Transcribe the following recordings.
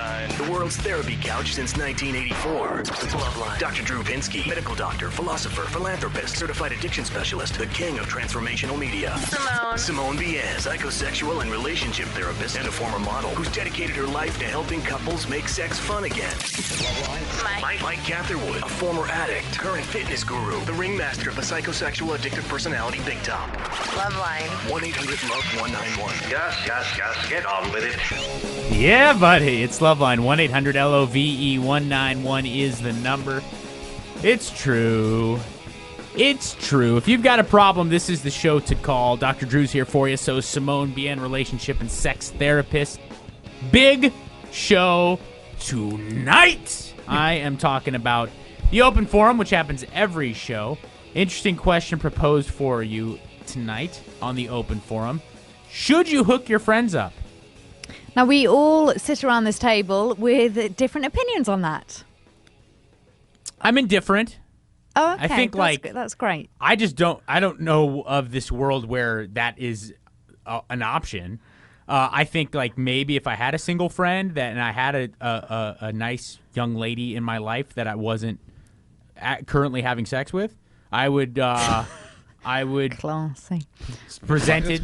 LoveLine, the world's therapy couch since 1984. LoveLine. Dr. Drew Pinsky, medical doctor, philosopher, philanthropist, certified addiction specialist, the king of transformational media. Simone Bienne, psychosexual and relationship therapist and a former model who's dedicated her life to helping couples make sex fun again. LoveLine. Mike Catherwood, a former addict, current fitness guru, the ringmaster of the psychosexual addictive personality Big Top. LoveLine. 1-800-LOVE-191. Yes, get on with it. Yeah, buddy. It's LoveLine. 1-800-LOVE-191 is the number. It's true. It's true. If you've got a problem, this is the show to call. Dr. Drew's here for you. So is Simone, Bienne, relationship and sex therapist. Big show tonight. I am talking about the open forum, which happens every show. Interesting question proposed for you tonight on the open forum. Should you hook your friends up? Now, we all sit around this table with different opinions on that. I'm indifferent. Oh, okay. I think that's great. I don't know of this world where that is an option. I think maybe if I had a single friend and I had a nice young lady in my life that I wasn't currently having sex with, I would Classy. present it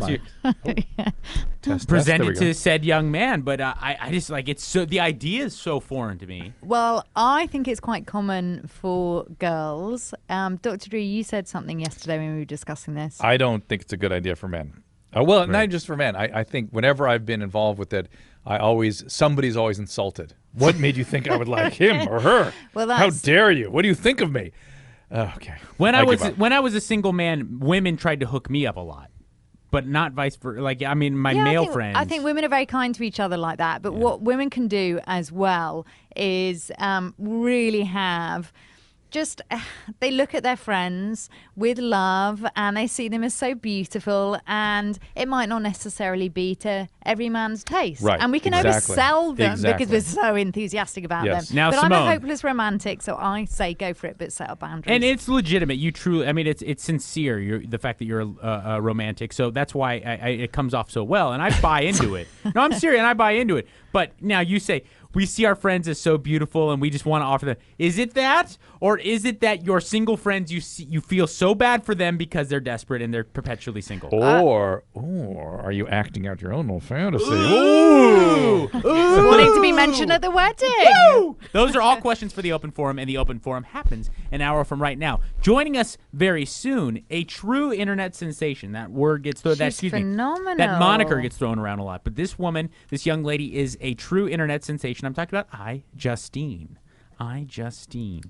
to said young man. But I just it's so the idea is so foreign to me. Well, I think it's quite common for girls. Dr. Drew, you said something yesterday when we were discussing this. I don't think it's a good idea for men. Well, not just for men. I think whenever I've been involved with it, somebody's always insulted. What made you think I would like him or her? Well, how dare you? What do you think of me? Okay. When I was a single man, women tried to hook me up a lot, but not vice versa. My male friends. I think women are very kind to each other like that. But what women can do as well is really have. Just they look at their friends with love and they see them as so beautiful, and it might not necessarily be to every man's taste. Right. And we can oversell them because we're so enthusiastic about them. Now, but Simone, I'm a hopeless romantic, so I say go for it, but set up boundaries. And it's legitimate. You truly, it's sincere. The fact that you're a romantic, so that's why it comes off so well, and I buy into it. No, I'm serious, and I buy into it. But now you say, we see our friends as so beautiful and we just want to offer them. Is it that? Or is it that your single friends, you feel so bad for them because they're desperate and they're perpetually single? Or are you acting out your own little fantasy? Ooh! Wanting to be mentioned at the wedding. Woo! Those are all questions for the open forum, and the open forum happens an hour from right now. Joining us very soon, a true internet sensation. That word gets thrown. She's phenomenal. That moniker gets thrown around a lot. But this woman, this young lady, is a true internet sensation. I'm talking about iJustine. iJustine.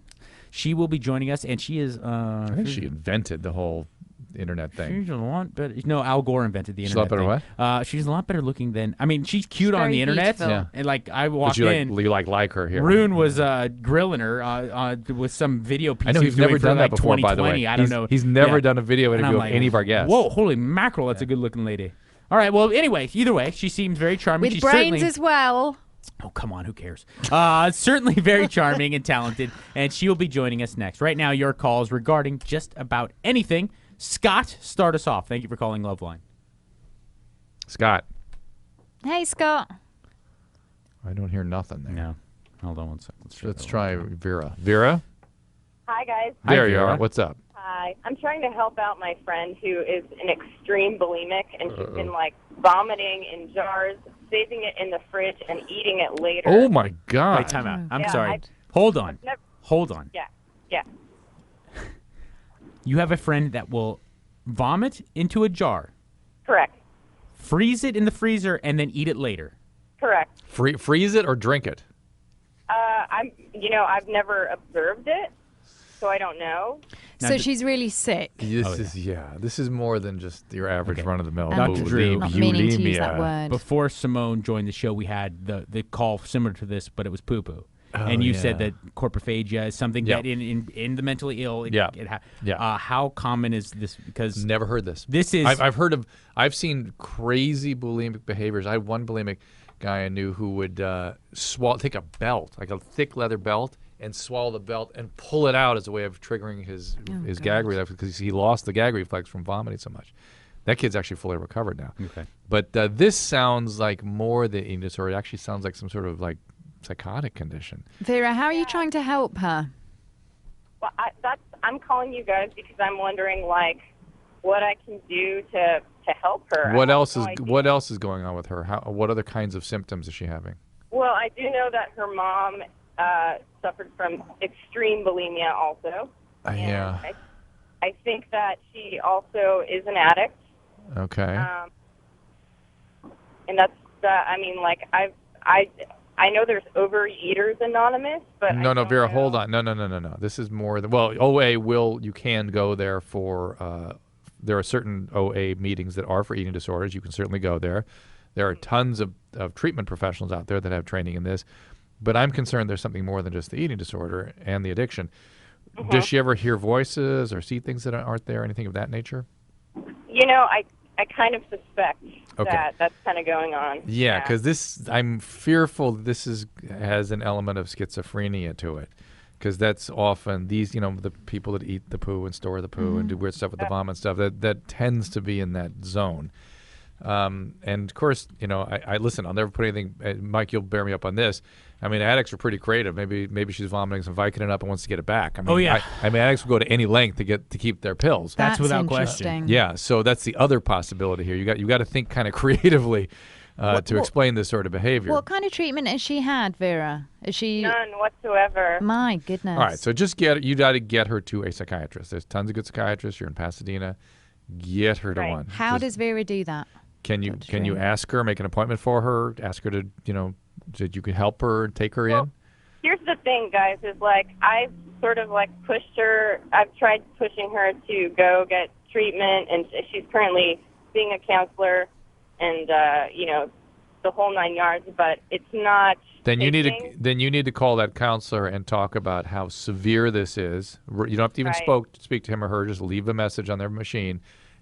She will be joining us, and she is. I think she invented the whole internet thing. She's a lot better. No, Al Gore invented the internet. She's a lot better what? She's a lot better looking than. She's cute on the internet. Beautiful. Yeah. And I walked in. You like her here. Rune was grilling her with some video piece. I know he's never done that before, by the way. I don't know. He's never done a video interview of any of our guests. Whoa, holy mackerel! That's a good looking lady. All right. Well, anyway, either way, she seems very charming. With brains as well. Oh, come on. Who cares? Certainly very charming and talented, and she will be joining us next. Right now, your calls regarding just about anything. Scott, start us off. Thank you for calling LoveLine. Scott. Hey, Scott. I don't hear nothing there. No. Hold on one second. Let's try Vera. Vera? Hi, guys. There you are. What's up? Hi. I'm trying to help out my friend who is an extreme bulimic, and she's been, vomiting in jars, saving it in the fridge, and eating it later. Oh, my God. Wait, time out. I'm sorry. Hold on. Hold on. Yeah. You have a friend that will vomit into a jar. Correct. Freeze it in the freezer, and then eat it later. Correct. Freeze it or drink it? I've never observed it, so I don't know. So she's really sick. This is more than just your average run-of-the-mill. Dr. Drew, not meaning to use that word. Before Simone joined the show, we had the call similar to this, but it was poo-poo. And you said that corpophagia is something that in the mentally ill. How common is this? Because never heard this. This is I've seen crazy bulimic behaviors. I had one bulimic guy I knew who would take a belt, like a thick leather belt, and swallow the belt and pull it out as a way of triggering his gag reflex, because he lost the gag reflex from vomiting so much. That kid's actually fully recovered now. Okay. But this sounds like more than eating disorder. It actually sounds like some sort of psychotic condition. Vera, how are you trying to help her? Well, I'm calling you guys because I'm wondering, like, what I can do to help her. What else is going on with her? What other kinds of symptoms is she having? Well, I do know that her mom suffered from extreme bulimia also. Yeah. I think that she also is an addict. Okay. And that's I mean, like, I know there's Overeaters Anonymous, but No, Vera, hold on. No. This is more than, well, OA you can go there for, there are certain OA meetings that are for eating disorders. You can certainly go there. There are tons of treatment professionals out there that have training in this. But I'm concerned there's something more than just the eating disorder and the addiction. Does she ever hear voices or see things that aren't there, anything of that nature? You know, I kind of suspect that that's kind of going on. Yeah, because I'm fearful this has an element of schizophrenia to it, because that's often these, the people that eat the poo and store the poo and do weird stuff with the vomit and stuff, that tends to be in that zone. And of course, I listen, I'll never put anything, Mike, you'll bear me up on this. I mean, addicts are pretty creative. Maybe she's vomiting some Vicodin up and wants to get it back. I mean, I mean, addicts will go to any length to keep their pills. That's without question. Yeah, so that's the other possibility here. You got to think kind of creatively to explain this sort of behavior. What kind of treatment has she had, Vera? Is she none whatsoever? My goodness. All right, so you got to get her to a psychiatrist. There's tons of good psychiatrists. You're in Pasadena. Get her to one. How does Vera do that? Can you ask her, make an appointment for her, ask her to, that you can help her, take her in? Here's the thing, guys, is like I've sort of like pushed her. I've tried pushing her to go get treatment, and she's currently seeing a counselor and, the whole 9 yards, but it's not. Then you need to call that counselor and talk about how severe this is. You don't have to even speak to him or her. Just leave a message on their machine.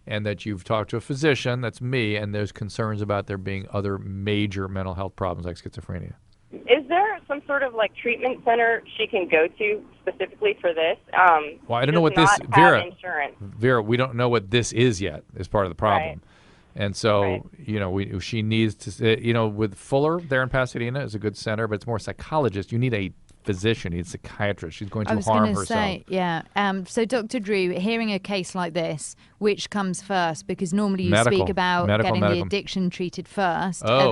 And that you've talked to a physician, that's me, and there's concerns about there being other major mental health problems like schizophrenia. Is there some sort of like treatment center she can go to specifically for this? Well, I don't know what this, insurance. Vera, we don't know what this is yet is part of the problem. And so, she needs to, with Fuller there in Pasadena is a good center, but it's more psychologist. You need a physician, you need a psychiatrist. She's going to harm herself. Say, yeah. So, Dr. Drew, hearing a case like this, which comes first? Because normally you speak about getting the addiction treated first. Oh.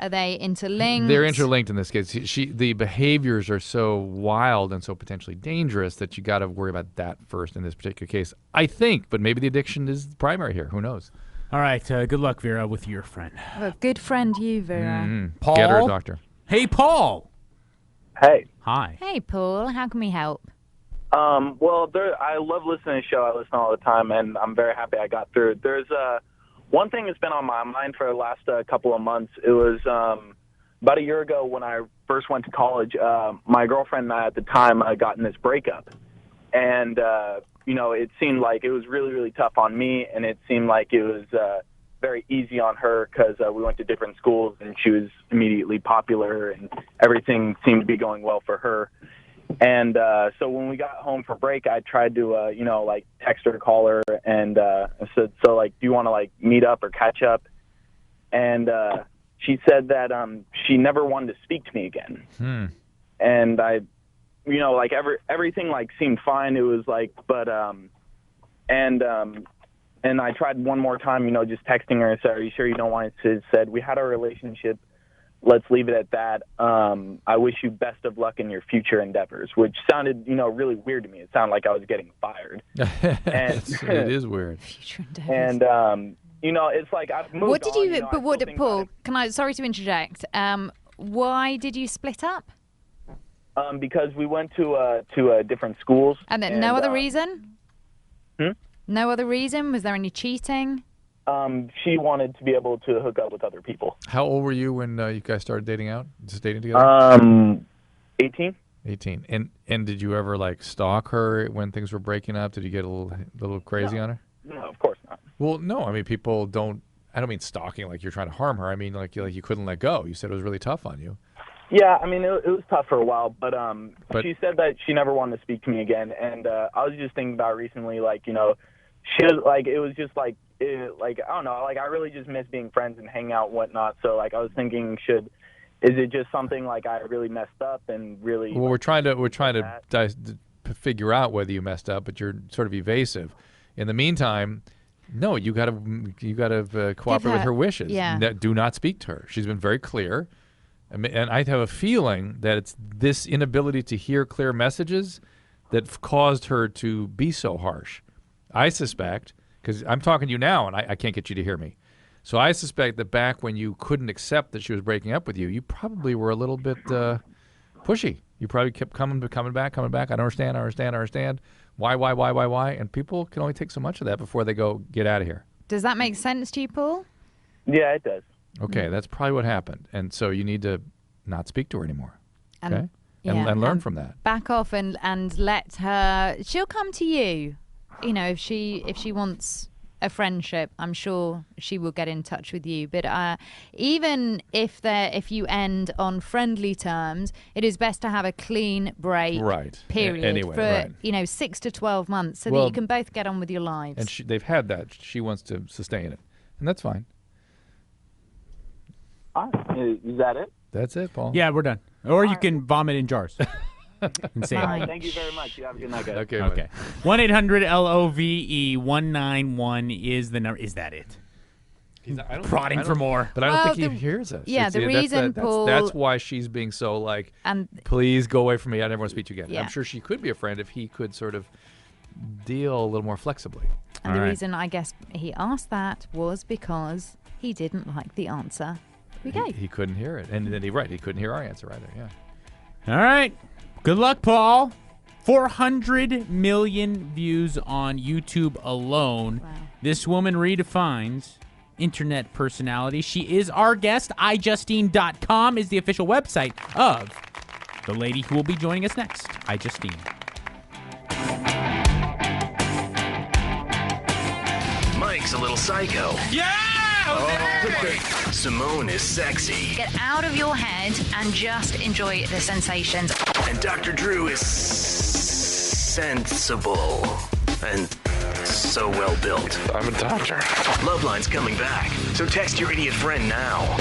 Are they interlinked? They're interlinked in this case. The behaviors are so wild and so potentially dangerous that you got to worry about that first in this particular case. I think, but maybe the addiction is primary here. Who knows? All right. Good luck, Vera, with your friend. Well, good friend, you, Vera. Paul? Get her a doctor. Hey, Paul. Hey. Hi. Hey, Paul. How can we help? Well, I love listening to the show. I listen all the time, and I'm very happy I got through. There's one thing that's been on my mind for the last couple of months. It was about a year ago when I first went to college. My girlfriend and I at the time got in this breakup. And, it seemed like it was really, really tough on me, and it seemed like it was very easy on her because we went to different schools, and she was immediately popular, and everything seemed to be going well for her. And so when we got home for break, I tried to, text her, call her, and I said, do you want to, meet up or catch up? And she said that she never wanted to speak to me again. And I, everything, seemed fine. It was, and I tried one more time, just texting her and said, are you sure you don't want to? Said, we had our relationship. Let's leave it at that. I wish you best of luck in your future endeavors, which sounded, really weird to me. It sounded like I was getting fired. And, it is weird. And, it's like I've moved What did on, you, Paul, sorry to interject. Why did you split up? Because we went to different schools. And then no other reason? No other reason? Was there any cheating? She wanted to be able to hook up with other people. How old were you when you guys started dating together? 18. 18. And did you ever stalk her when things were breaking up? Did you get a little crazy on her? No, of course not. Well, no. I mean, people don't. I don't mean stalking like you're trying to harm her. I mean you couldn't let go. You said it was really tough on you. Yeah, I mean it was tough for a while, but she said that she never wanted to speak to me again, and I was just thinking about recently, she was it was just I don't know, I really just miss being friends and hanging out and whatnot. So I was thinking, should is it just something like I really messed up and really? Well, we're trying to figure out whether you messed up, but you're sort of evasive. In the meantime, no, you got to cooperate with her wishes. Yeah. Do not speak to her. She's been very clear, and I have a feeling that it's this inability to hear clear messages that caused her to be so harsh. I suspect, because I'm talking to you now, and I can't get you to hear me. So I suspect that back when you couldn't accept that she was breaking up with you, you probably were a little bit pushy. You probably kept coming back. I don't understand. Why? And people can only take so much of that before they go, get out of here. Does that make sense to you, Paul? Yeah, it does. Okay, that's probably what happened. And so you need to not speak to her anymore. Okay? And learn from that. Back off and let her. She'll come to you. You know, if she wants a friendship, I'm sure she will get in touch with you. But even if you end on friendly terms, it is best to have a clean break. Right. Period. Anyway, for 6 to 12 months, so that you can both get on with your lives. And they've had that. She wants to sustain it, and that's fine. All right. Is that it? That's it, Paul. Yeah, we're done. Or you can vomit in jars. Insane. All right, thank you very much. You have a good night, guys. Okay. 1-800-LOVE-191 is the number. Is that it? Prodding for more. But I don't think he hears us. Yeah, the reason, Paul. That's why she's being so like, please go away from me. I never want to speak to you again. Yeah. I'm sure she could be a friend if he could sort of deal a little more flexibly. And the reason I guess he asked that was because he didn't like the answer we gave. He couldn't hear it. And then he couldn't hear our answer either. Yeah. All right. Good luck, Paul. 400 million views on YouTube alone. Wow. This woman redefines internet personality. She is our guest. iJustine.com is the official website of the lady who will be joining us next, iJustine. Mike's a little psycho. Yeah! Simone is sexy. Get out of your head and just enjoy the sensations. And Dr. Drew is sensible. And so well built. I'm a doctor. LoveLine's coming back. So text your idiot friend now.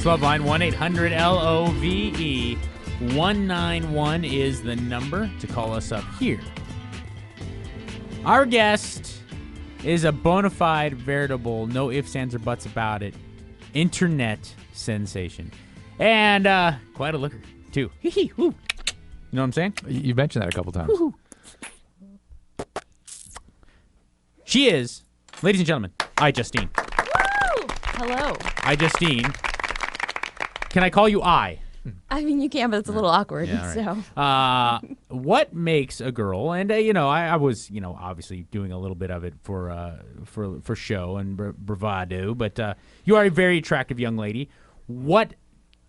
LoveLine, 1-800-LOVE. 191 is the number to call us up here. Our guest is a bona fide, veritable, no ifs, ands, or buts about it, internet sensation. And quite a looker, too. Hee-hee, woo. You know what I'm saying? You mentioned that a couple times. Woo-hoo. She is, ladies and gentlemen, iJustine. Woo! Hello. iJustine. Can I call you I? I mean, you can, but it's a little awkward. Yeah, right. So, what makes a girl? And I was, obviously doing a little bit of it for show and bravado. But you are a very attractive young lady. What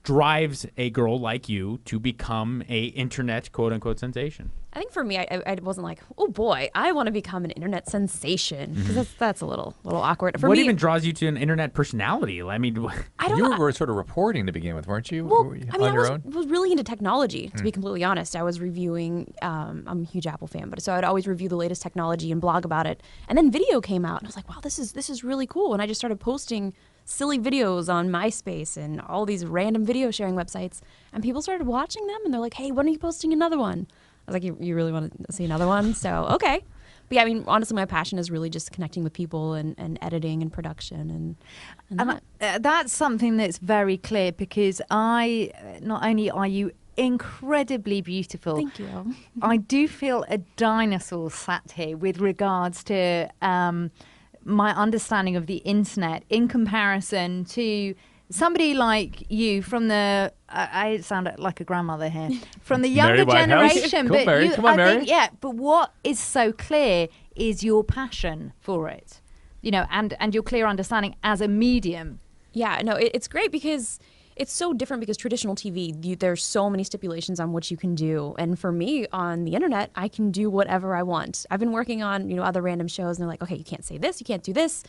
drives a girl like you to become a internet quote unquote sensation? I think for me, I wasn't like, oh boy, I want to become an internet sensation, because that's a little awkward. For what me, even draws you to an internet personality? I mean, You were sort of reporting to begin with, weren't you? Well, on your I own? was really into technology, to be completely honest. I was reviewing, I'm a huge Apple fan, but so I'd always review the latest technology and blog about it. And then video came out, and I was like, wow, this is really cool. And I just started posting silly videos on MySpace and all these random video sharing websites. And people started watching them, and they're like, hey, when are you posting another one? I was like, you really want to see another one? So, okay. But yeah, I mean, honestly, my passion is really just connecting with people and editing and production and that's something that's very clear, because not only are you incredibly beautiful, thank you. I do feel a dinosaur sat here with regards to my understanding of the internet in comparison to somebody like you from the I sound like a grandmother here, from the younger generation. Cool, Mary. Come on, Mary. But what is so clear is your passion for it, and your clear understanding as a medium. Yeah, no, it's great because it's so different, because traditional TV, there's so many stipulations on what you can do. And for me, on the internet, I can do whatever I want. I've been working on, other random shows, and they're like, okay, you can't say this, you can't do this.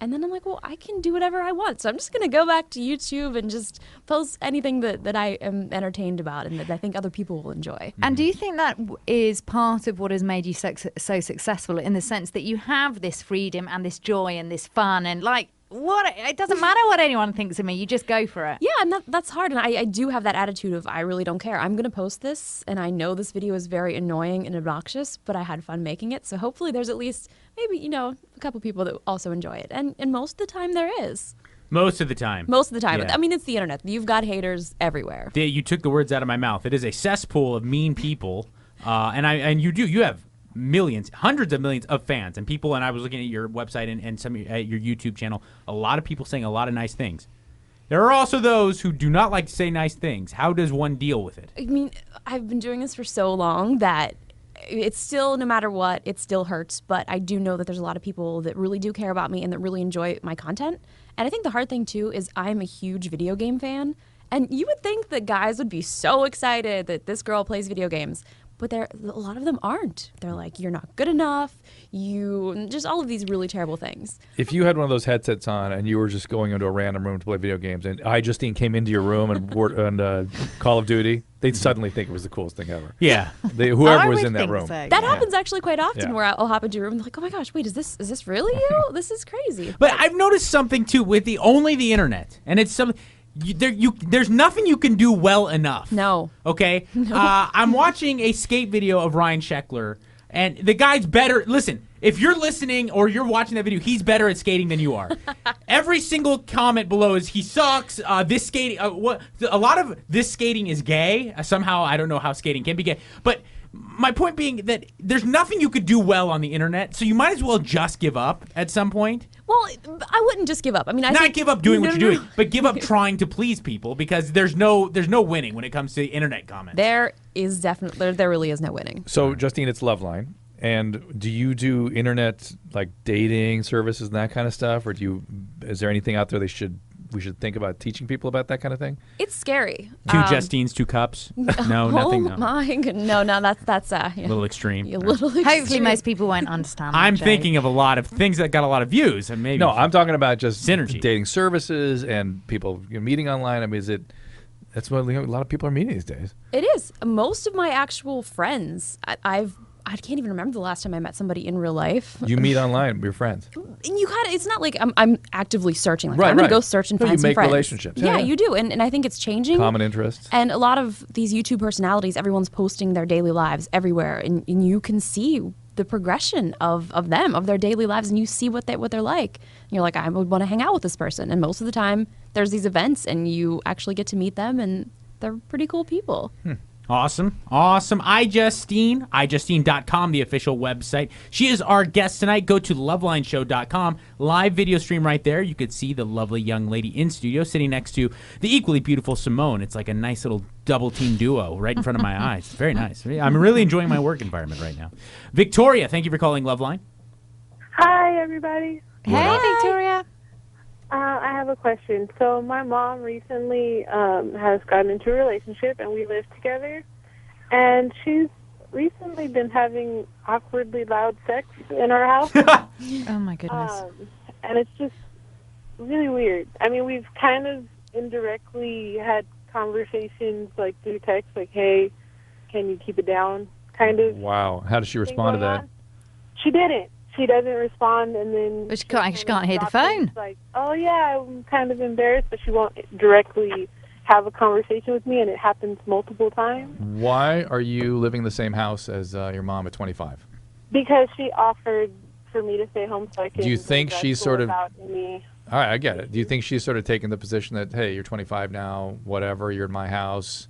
And then I'm like, well, I can do whatever I want. So I'm just going to go back to YouTube and just post anything that I am entertained about and that I think other people will enjoy. And do you think that is part of what has made you so successful, in the sense that you have this freedom and this joy and this fun, and it doesn't matter what anyone thinks of me, you just go for it? Yeah, and that's hard. And I do have that attitude of, I really don't care. I'm going to post this, and I know this video is very annoying and obnoxious, but I had fun making it. So hopefully there's at least maybe, a couple people that also enjoy it. And most of the time there is. Most of the time. Yeah. I mean, it's the internet. You've got haters everywhere. You took the words out of my mouth. It is a cesspool of mean people. And you have millions, hundreds of millions of fans and people. And I was looking at your website and some at your YouTube channel. A lot of people saying a lot of nice things. There are also those who do not like to say nice things. How does one deal with it? I mean, I've been doing this for so long that it's still, no matter what, it still hurts. But I do know that there's a lot of people that really do care about me and that really enjoy my content. And I think the hard thing, too, is I'm a huge video game fan. And you would think that guys would be so excited that this girl plays video games. But a lot of them aren't. They're like, you're not good enough. Just all of these really terrible things. If you had one of those headsets on and you were just going into a random room to play video games, and iJustine came into your room and Call of Duty, they'd suddenly think it was the coolest thing ever. Yeah, whoever was in that room. So, that happens actually quite often, where I'll hop into a room and they're like, oh my gosh, wait, is this really you? This is crazy. But I've noticed something too with the internet, and it's something. There's nothing you can do well enough. No. Okay? No. I'm watching a skate video of Ryan Sheckler, and the guy's better. Listen, if you're listening or you're watching that video, he's better at skating than you are. Every single comment below is, he sucks, this skating, a lot of this skating is gay. Somehow, I don't know how skating can be gay. But my point being that there's nothing you could do well on the internet, so you might as well just give up at some point. Well, I wouldn't just give up. I mean, not give up doing what you're doing, but give up trying to please people, because there's no winning when it comes to internet comments. There really is no winning. So, Justine, it's LoveLine. And do you do internet, like dating services and that kind of stuff, or is there anything out there we should think about teaching people about that kind of thing? It's scary. Two Justines, 2 cups? No, nothing. No. My goodness. No, that's a little extreme. Hopefully most people won't understand. I'm thinking of a lot of things that got a lot of views, and maybe. No, I'm talking about just synergy, dating services, and people meeting online. I mean, that's what a lot of people are meeting these days. It is. Most of my actual friends, I can't even remember the last time I met somebody in real life. You meet online, we're friends. And you kind of, it's not like I'm actively searching. Like, Right, I'm going right. to go search and No, find you some make friends. relationships. Yeah, Yeah, yeah. you do. And I think it's changing. Common interests. And a lot of these YouTube personalities, everyone's posting their daily lives everywhere. And you can see the progression of them, of their daily lives, and you see what they're like. And you're like, I would want to hang out with this person. And most of the time, there's these events, and you actually get to meet them, and they're pretty cool people. Awesome. iJustine, iJustine.com, the official website. She is our guest tonight. Go to LoveLineShow.com. Live video stream right there. You could see the lovely young lady in studio sitting next to the equally beautiful Simone. It's like a nice little double team duo right in front of my eyes. It's very nice. I'm really enjoying my work environment right now. Victoria, thank you for calling Loveline. Hi, everybody. Hey, Victoria. I have a question. So my mom recently has gotten into a relationship, and we live together. And she's recently been having awkwardly loud sex in our house. Oh, my goodness. And it's just really weird. I mean, we've kind of indirectly had conversations, like, through text, like, hey, can you keep it down, kind of. Wow. How does she respond to that? She didn't. She doesn't respond, and then But she can't hear the drops phone. it. Like, oh yeah, I'm kind of embarrassed, but she won't directly have a conversation with me, and it happens multiple times. Why are you living in the same house as your mom at 25? Because she offered for me to stay home so I can. Do you think go to she's school sort of- without any? All right, I get it. Do you think she's sort of taking the position that, hey, you're 25 now, whatever, you're in my house,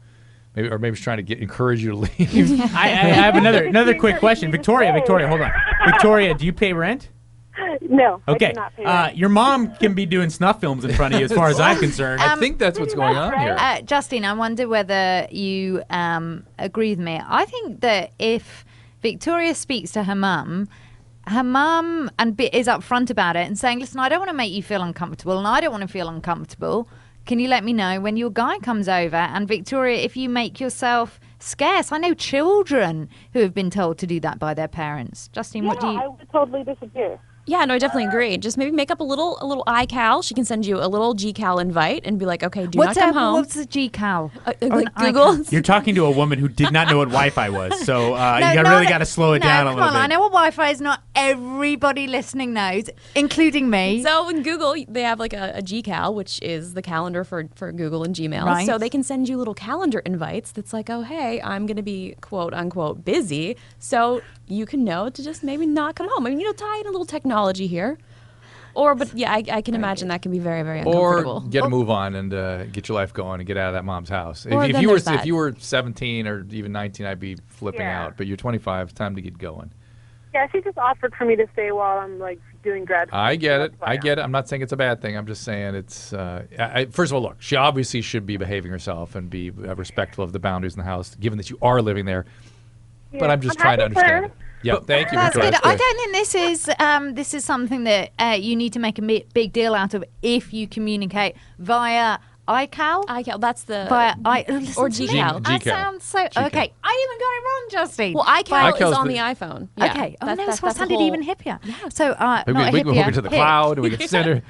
maybe she's trying to encourage you to leave? I have another quick question. Victoria, hold on. Victoria, do you pay rent? No. Okay. I do not pay rent. Your mom can be doing snuff films in front of you as far as I'm concerned. I think that's what's going on here. Justine, I wonder whether you agree with me. I think that if Victoria speaks to her mum and is upfront about it and saying, listen, I don't want to make you feel uncomfortable and I don't want to feel uncomfortable. Can you let me know when your guy comes over? And Victoria, if you make yourself scarce, I know children who have been told to do that by their parents. Justine, what do you... I would totally disappear. Yeah, no, I definitely agree. Just maybe make up a little iCal. She can send you a little GCal invite and be like, okay, do not come home. What's a GCal? Google. You're talking to a woman who did not know what Wi-Fi was, so you really got to slow it down a little bit. I know what Wi-Fi is. Not everybody listening knows, including me. So in Google, they have like a GCal, which is the calendar for Google and Gmail. Right. So they can send you little calendar invites that's like, oh, hey, I'm going to be quote unquote busy. So you can know to just maybe not come home. I mean, tie in a little technology here. But yeah, I can imagine that can be very, very uncomfortable. Or get a move on and get your life going and get out of that mom's house. Or If then you were there's that. if you were 17 or even 19, I'd be flipping Yeah. out. But you're 25. It's time to get going. Yeah, she just offered for me to stay while I'm like doing grad school. I get it. That's why I get it. I'm not saying it's a bad thing. I'm just saying it's. First of all, look, she obviously should be behaving herself and be respectful of the boundaries in the house, given that you are living there. Yeah. But I'm just I'm trying to happy for understand her. it. Yeah, thank you, That's Victoria. good. That's I good. don't think this is something that you need to make a big deal out of if you communicate via iCal. That's the or GCal. That GCal. sounds so okay. I even got it wrong, Justine. Well, iCal iCal's is on the- the iPhone. Yeah. Okay. Oh, That's- no, that's so I the sounded whole- even hippier. Yeah. So, not Maybe we can move hippier, it to the hip. cloud. We can send her.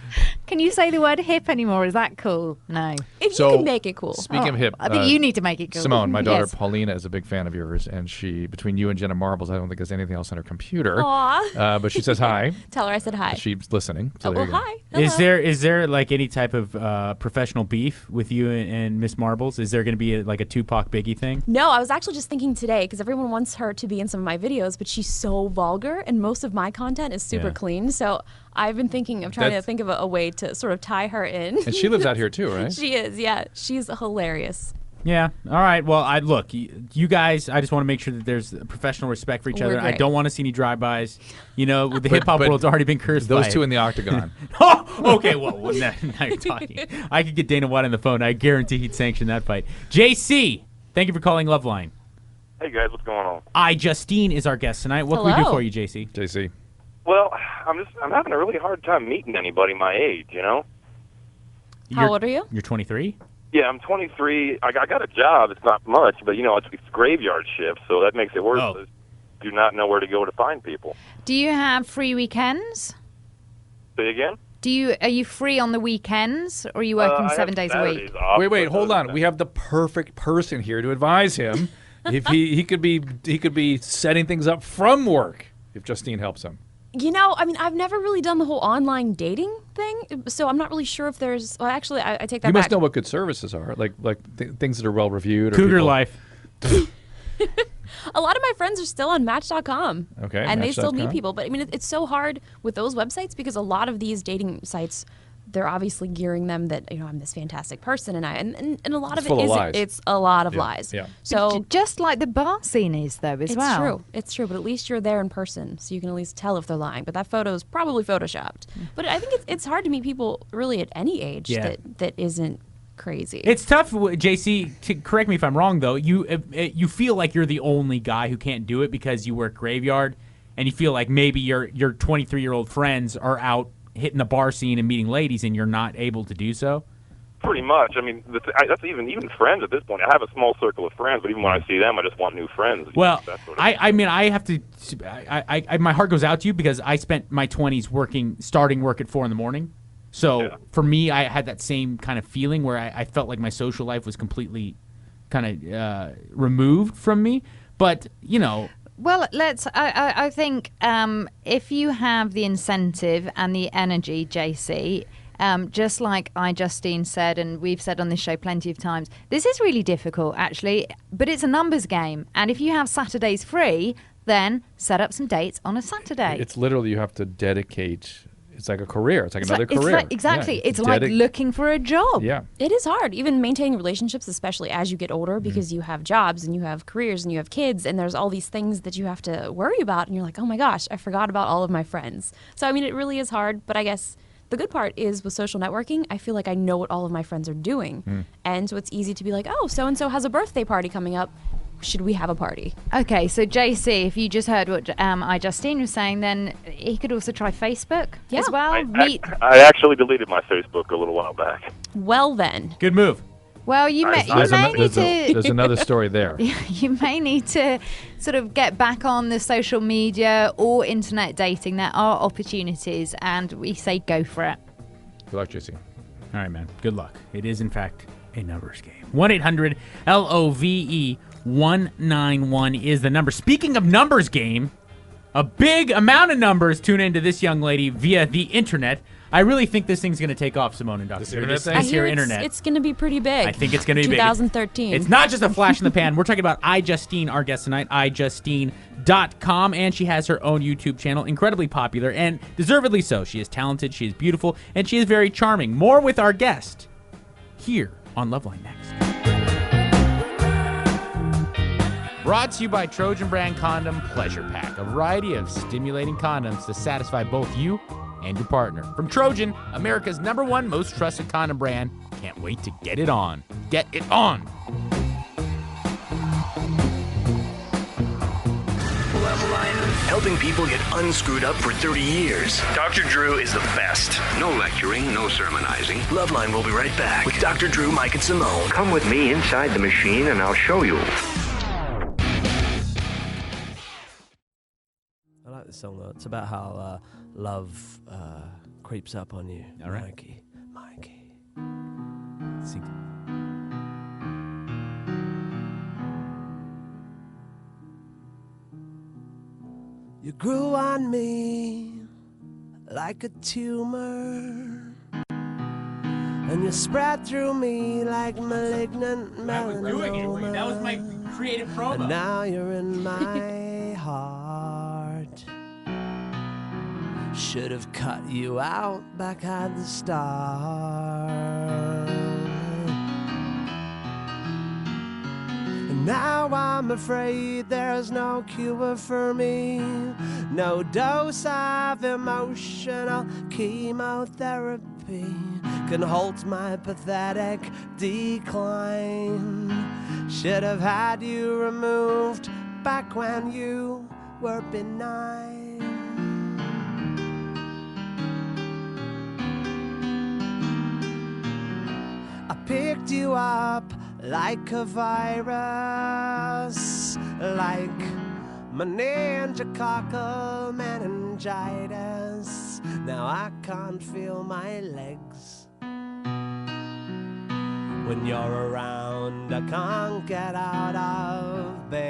Can you say the word hip anymore? Is that cool? No. If So, you can make it cool. Speaking of hip, I think you need to make it cool. Simone, my daughter Yes. Paulina is a big fan of yours, and she, between you and Jenna Marbles, I don't think there's anything else on her computer. Aw. But she says hi. Tell her I said hi. She's listening. So Oh, there well, you go. hi. Hello. Is there like any type of professional beef with you and Miss Marbles? Is there going to be like a Tupac Biggie thing? No, I was actually just thinking today because everyone wants her to be in some of my videos, but she's so vulgar, and most of my content is super Yeah. clean. So I've been thinking of trying to That's- think of a way to sort of tie her in. And she lives out here too, right? She is, yeah. She's hilarious. Yeah. All right. Well, you guys. I just want to make sure that there's professional respect for each We're other. I great. don't want to see any drive-bys. The hip hop but world's already been cursed. Those by two it. in the octagon. Oh, okay. Well, now you're talking. I could get Dana White on the phone. I guarantee he'd sanction that fight. JC, thank you for calling Loveline. Hey guys, what's going on? iJustine is our guest tonight. What can we do Hello. for you, JC? JC. Well, I'm having a really hard time meeting anybody my age, How old are you? You're 23. Yeah, I'm 23. I got a job. It's not much, but it's graveyard shift, so that makes it worse. Oh. I do not know where to go to find people. Do you have free weekends? Say again? Are you free on the weekends, or are you working I 7 have days a week? Saturdays off, Wait, but hold on. We have the perfect person here to advise him. if he could be setting things up from work if Justine helps him. You know, I mean, I've never really done the whole online dating thing, so I'm not really sure if there's. Well, actually, I take that back. You must know what good services are, like things that are well reviewed. Or Cougar people... life. A lot of my friends are still on Match.com. Okay, and they still Match.com. meet people. But I mean, it's so hard with those websites because a lot of these dating sites, they're obviously gearing them that I'm this fantastic person, and a lot of it is lies. It's a lot of lies. Yeah. So just like the bar scene is, though, as well. It's true. But at least you're there in person, so you can at least tell if they're lying. But that photo is probably photoshopped. But I think it's hard to meet people really at any age that isn't crazy. It's tough, JC. Correct me if I'm wrong, though. You feel like you're the only guy who can't do it because you work graveyard, and you feel like maybe your 23-year-old friends are out hitting the bar scene and meeting ladies, and you're not able to do so. Pretty much. I mean, that's even friends at this point. I have a small circle of friends, but even when I see them, I just want new friends. Well, that sort of I mean, I have to. My heart goes out to you because I spent my 20s starting work at 4 a.m. So for me, I had that same kind of feeling where I felt like my social life was completely kind of removed from me. But Well, I think if you have the incentive and the energy, JC, just like iJustine said, and we've said on this show plenty of times, this is really difficult, actually, but it's a numbers game. And if you have Saturdays free, then set up some dates on a Saturday. It's literally you have to dedicate. It's like a career. It's like another career. Exactly. Yeah, it's like looking for a job. Yeah. It is hard, even maintaining relationships, especially as you get older, because you have jobs and you have careers and you have kids, and there's all these things that you have to worry about, and you're like, oh my gosh, I forgot about all of my friends. So, I mean, it really is hard, but I guess the good part is with social networking, I feel like I know what all of my friends are doing. And so it's easy to be like, oh, so-and-so has a birthday party coming up. Should we have a party? Okay, so JC, if you just heard what iJustine was saying, then he could also try Facebook as well. I actually deleted my Facebook a little while back. Well then. Good move. Well, you may need to... There's another story there. You may need to sort of get back on the social media or internet dating. There are opportunities, and we say go for it. Good luck, JC. All right, man. Good luck. It is, in fact, a numbers game. 1-800-LOVE 191 is the number. Speaking of numbers game, a big amount of numbers tune into this young lady via the internet. I really think this thing's going to take off, Simone and Dr. This internet thing? I hear it's going to be pretty big. I think it's going to be 2013. big. It's not just a flash in the pan. We're talking about iJustine, our guest tonight, iJustine.com, and she has her own YouTube channel, incredibly popular, and deservedly so. She is talented, she is beautiful, and she is very charming. More with our guest here on LoveLine next. Brought to you by Trojan Brand Condom Pleasure Pack, a variety of stimulating condoms to satisfy both you and your partner. From Trojan, America's #1 most trusted condom brand. Can't wait to get it on. Get it on. LoveLine, helping people get unscrewed up for 30 years. Dr. Drew is the best. No lecturing, no sermonizing. LoveLine will be right back with Dr. Drew, Mike, and Simone. Come with me inside the machine and I'll show you. I like this song though. It's about how love creeps up on you. All right. Mikey. See. You grew on me like a tumor, and you spread through me like malignant melanoma. That was my creative promo. And now you're in my heart. Should have cut you out back at the start. And now I'm afraid there's no cure for me, no dose of emotional chemotherapy can halt my pathetic decline. Should have had you removed back when you were benign. I picked you up like a virus, like meningococcal meningitis. Now I can't feel my legs. When you're around, I can't get out of bed.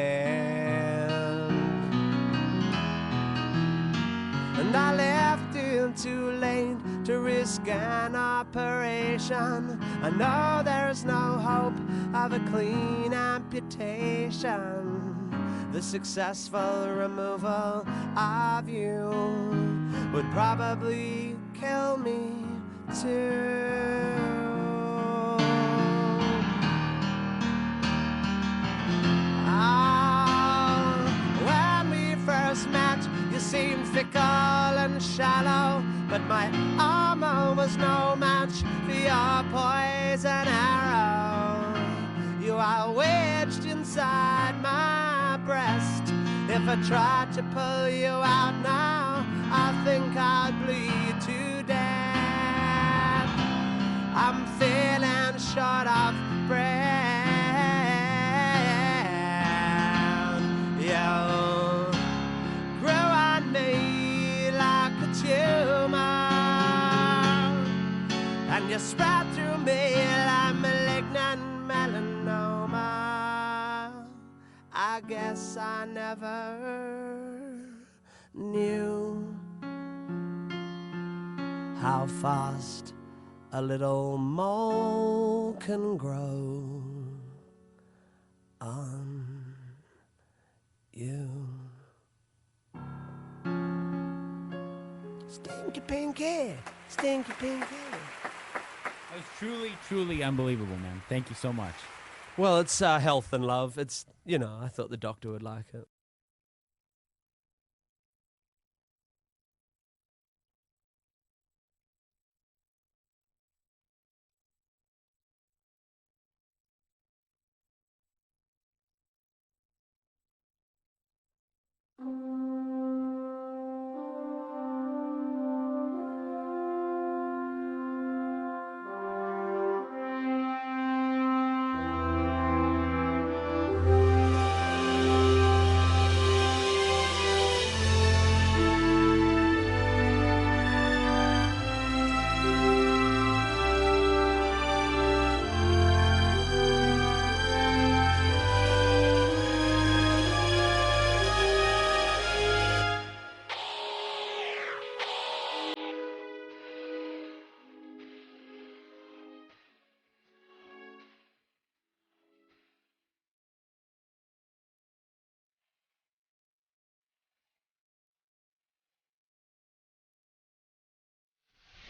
skin operation. I know there's no hope of a clean amputation. The successful removal of you would probably kill me too. When we first met, you seemed fickle and shallow, but my armor was no match for your poison arrow. You are wedged inside my breast. If I tried to pull you out now, I think I'd bleed to death. I'm feeling short of breath. You grew on me like a tumor, and you spread through me like malignant melanoma. I guess I never knew how fast a little mole can grow on you. Stinky Pinky, Stinky Pinky. That was truly, truly unbelievable, man. Thank you so much. Well, it's health and love. It's, you know, I thought the doctor would like it.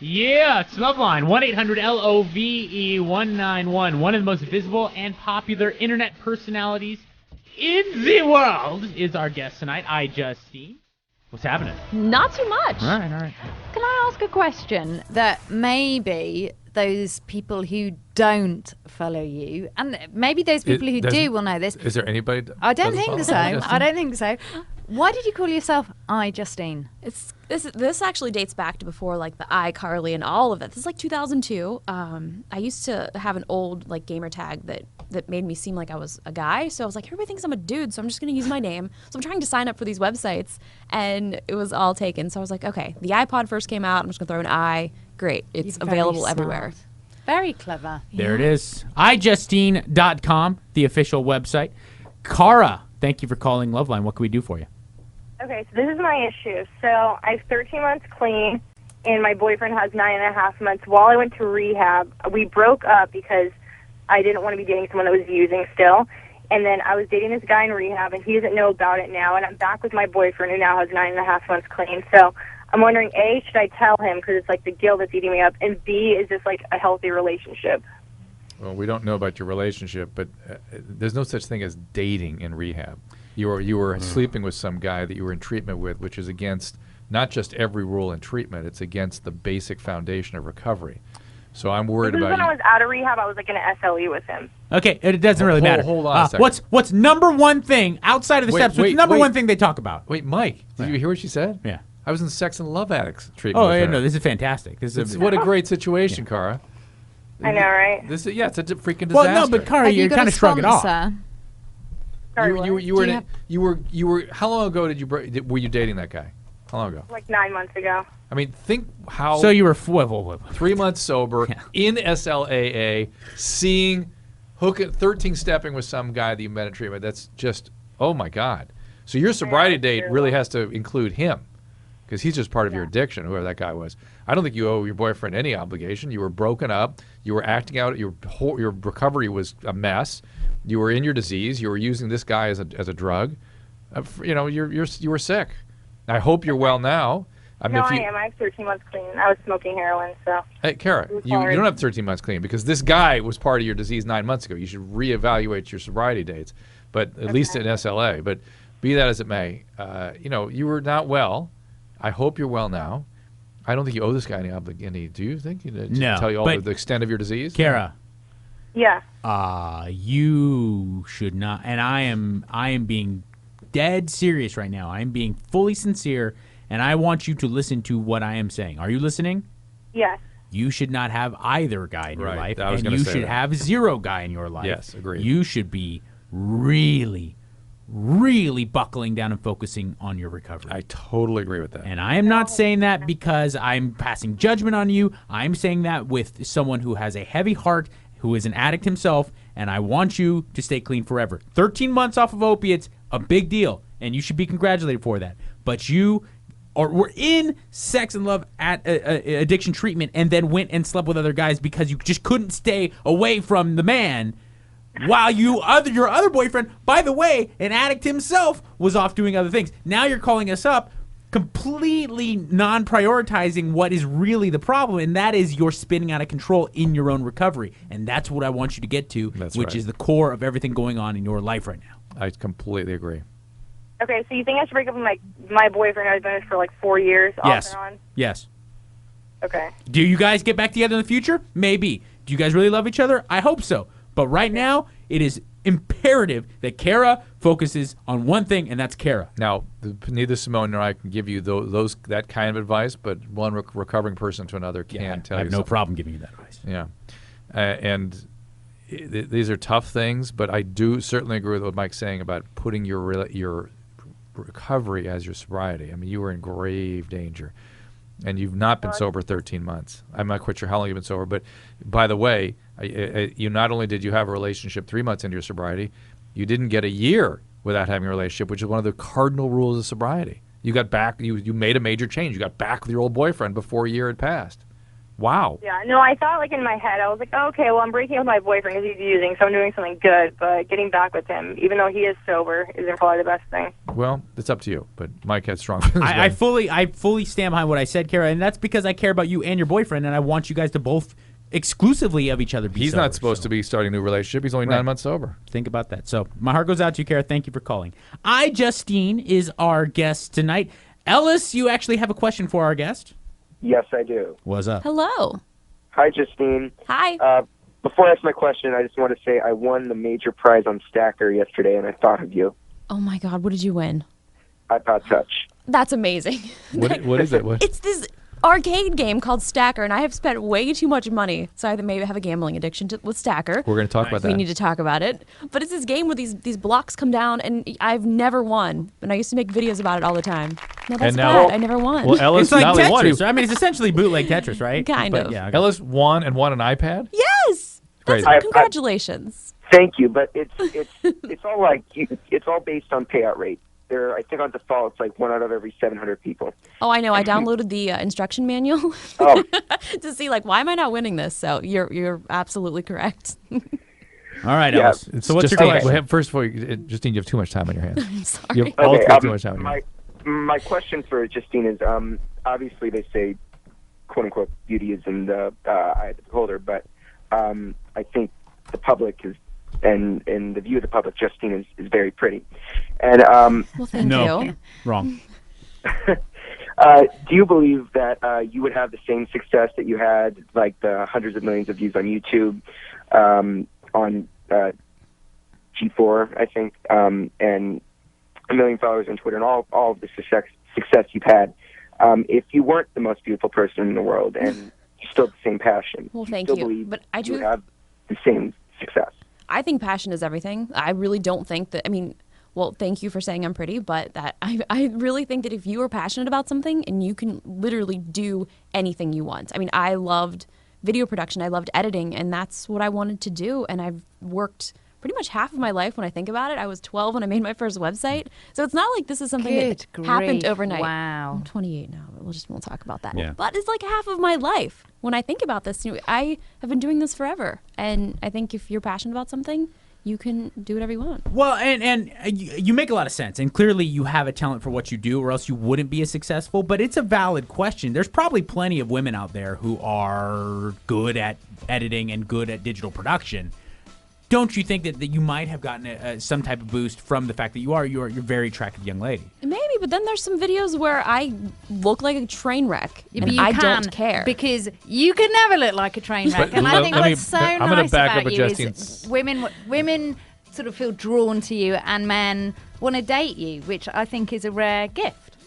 Yeah, it's LoveLine, 1-800-LOVE-191. One of the most visible and popular internet personalities in the world is our guest tonight, iJustine. What's happening? Not too much. All right. Can I ask a question that maybe those people who don't follow you, and maybe those people who do will know this. Is there anybody? I don't think so. I don't think so. Why did you call yourself iJustine? This actually dates back to before like the iCarly and all of that. This is like 2002. I used to have an old like gamer tag that made me seem like I was a guy. So I was like, everybody thinks I'm a dude, so I'm just gonna use my name. So I'm trying to sign up for these websites, and it was all taken. So I was like, okay, the iPod first came out. I'm just gonna throw an I. Great, it's available everywhere. Very clever. There it is. iJustine.com, the official website. Cara, thank you for calling LoveLine. What can we do for you? Okay, so this is my issue. So I have 13 months clean, and my boyfriend has 9.5 months. While I went to rehab, we broke up because I didn't want to be dating someone that was using still. And then I was dating this guy in rehab, and he doesn't know about it now. And I'm back with my boyfriend, who now has 9.5 months clean. So I'm wondering, A, should I tell him because it's like the guilt that's eating me up? And B, is this like a healthy relationship? Well, we don't know about your relationship, but there's no such thing as dating in rehab. You were sleeping with some guy that you were in treatment with, which is against not just every rule in treatment, it's against the basic foundation of recovery. So I'm worried about when I was out of rehab, I was like in an SLE with him. Okay, it doesn't really matter. Hold on a second. What's number one thing outside of the steps? What's the number one thing they talk about? Wait, Mike, did you hear what she said? Yeah. I was in sex and love addicts treatment. Oh, with yeah, her. no, this is fantastic. What a great situation, Cara. I know, right? It's a freaking disaster. Well, no, but Cara, you're kind of shrugging it off. You were. How long ago were you dating that guy? How long ago? Like 9 months ago. I mean, think how. So you were 3 months sober, in SLAA, seeing, 13 stepping with some guy that you met in treatment. That's just, oh my God. So your sobriety date really has to include him. because he's just part of your addiction, whoever that guy was. I don't think you owe your boyfriend any obligation. You were broken up. You were acting out. Your recovery was a mess. You were in your disease. You were using this guy as a drug. You were sick. I hope you're well now. I am. I have 13 months clean. I was smoking heroin, so. Hey, Kara, you don't have 13 months clean because this guy was part of your disease 9 months ago. You should reevaluate your sobriety dates, but at least in SLA. But be that as it may, you were not well. I hope you're well now. I don't think you owe this guy any. Do you think? No. Tell you all the extent of your disease? Kara. Yeah. You should not. And I am being dead serious right now. I am being fully sincere, and I want you to listen to what I am saying. Are you listening? Yes. You should not have either guy in your life, and you should have zero guy in your life. Yes, agreed. You should be really, really buckling down and focusing on your recovery. I totally agree with that. And I am not saying that because I'm passing judgment on you. I'm saying that with someone who has a heavy heart, who is an addict himself, and I want you to stay clean forever. 13 months off of opiates, a big deal, and you should be congratulated for that. But you were in sex and love addiction treatment and then went and slept with other guys because you just couldn't stay away from the man. While your other boyfriend, by the way, an addict himself, was off doing other things. Now you're calling us up, completely non-prioritizing what is really the problem, and that is you're spinning out of control in your own recovery. And that's what I want you to get to, which is the core of everything going on in your life right now. I completely agree. Okay, so you think I should break up with my boyfriend I've been with for like 4 years off and on? Yes. Okay. Do you guys get back together in the future? Maybe. Do you guys really love each other? I hope so. But right now, it is imperative that Kara focuses on one thing, and that's Kara. Now, neither Simone nor I can give you that kind of advice, but one recovering person to another can tell you. I have no problem giving you that advice. Yeah, and these are tough things, but I do certainly agree with what Mike's saying about putting your recovery as your sobriety. I mean, you were in grave danger, and you've not been sober 13 months. I'm not quite sure how long you've been sober, but by the way, you not only did you have a relationship 3 months into your sobriety, you didn't get a year without having a relationship, which is one of the cardinal rules of sobriety. You got back, you made a major change. You got back with your old boyfriend before a year had passed. Wow. Yeah, no, I thought in my head, I was like, oh, okay, well, I'm breaking up with my boyfriend because he's using, so I'm doing something good, but getting back with him, even though he is sober, isn't probably the best thing. Well, it's up to you, but Mike had strong feelings. I fully stand behind what I said, Kara, and that's because I care about you and your boyfriend, and I want you guys to both exclusively of each other be He's sober, not supposed to be starting a new relationship. He's only 9 months sober. Think about that. So my heart goes out to you, Kara. Thank you for calling. iJustine is our guest tonight. Ellis, you actually have a question for our guest? Yes, I do. What's up? Hello. Hi, Justine. Hi. Before I ask my question, I just want to say I won the major prize on Stacker yesterday, and I thought of you. Oh, my God. What did you win? iPod Touch. That's amazing. What is it? It's this arcade game called Stacker, and I have spent way too much money, so I maybe have a gambling addiction with Stacker. We're going to talk about that. We need to talk about it. But it's this game where these blocks come down, and I've never won. And I used to make videos about it all the time. No, that's bad. I never won. Well, Ellis, it's like not Tetris. Won. I mean, it's essentially bootleg Tetris, right? Kind of. Yeah, Ellis won an iPad? Yes. Great. Congratulations. Thank you, but it's all it's all based on payout rate. I think on default it's like 1 out of every 700 people. Oh, I know. I downloaded the instruction manual to see why am I not winning this? So you're absolutely correct. All right, Ellis. So what's your question? First of all, Justine, you have too much time on your hands. I'm sorry. You have too much time on your hands. My question for Justine is, obviously they say, quote unquote, beauty is in the eye of the beholder, but I think the public is. And in the view of the public, Justine is very pretty. And well, thank you. Wrong. Do you believe that you would have the same success that you had, like the hundreds of millions of views on YouTube, on G4, I think, and 1 million followers on Twitter, and all of the success you've had, if you weren't the most beautiful person in the world and you still have the same passion? Well, thank you. you. But I do you have the same success. I think passion is everything. I really don't think that, well, thank you for saying I'm pretty, but that I really think that if you are passionate about something and you can literally do anything you want. I loved video production. I loved editing, and that's what I wanted to do. And I've worked pretty much half of my life when I think about it. I was 12 when I made my first website. So it's not like this is something Good that happened grief. overnight. Wow. I'm 28 now, but we'll talk about that. Yeah. But it's like half of my life. When I think about this, I have been doing this forever. And I think if you're passionate about something, you can do whatever you want. Well, and you make a lot of sense, and clearly you have a talent for what you do, or else you wouldn't be as successful. But it's a valid question. There's probably plenty of women out there who are good at editing and good at digital production. Don't you think that you might have gotten some type of boost from the fact that you're a very attractive young lady? Maybe, but then there's some videos where I look like a train wreck, But and you I can, don't care. because you can never look like a train wreck. And I think what's so I'm gonna nice back about up you iJustine's- is women sort of feel drawn to you, and men want to date you, which I think is a rare gift.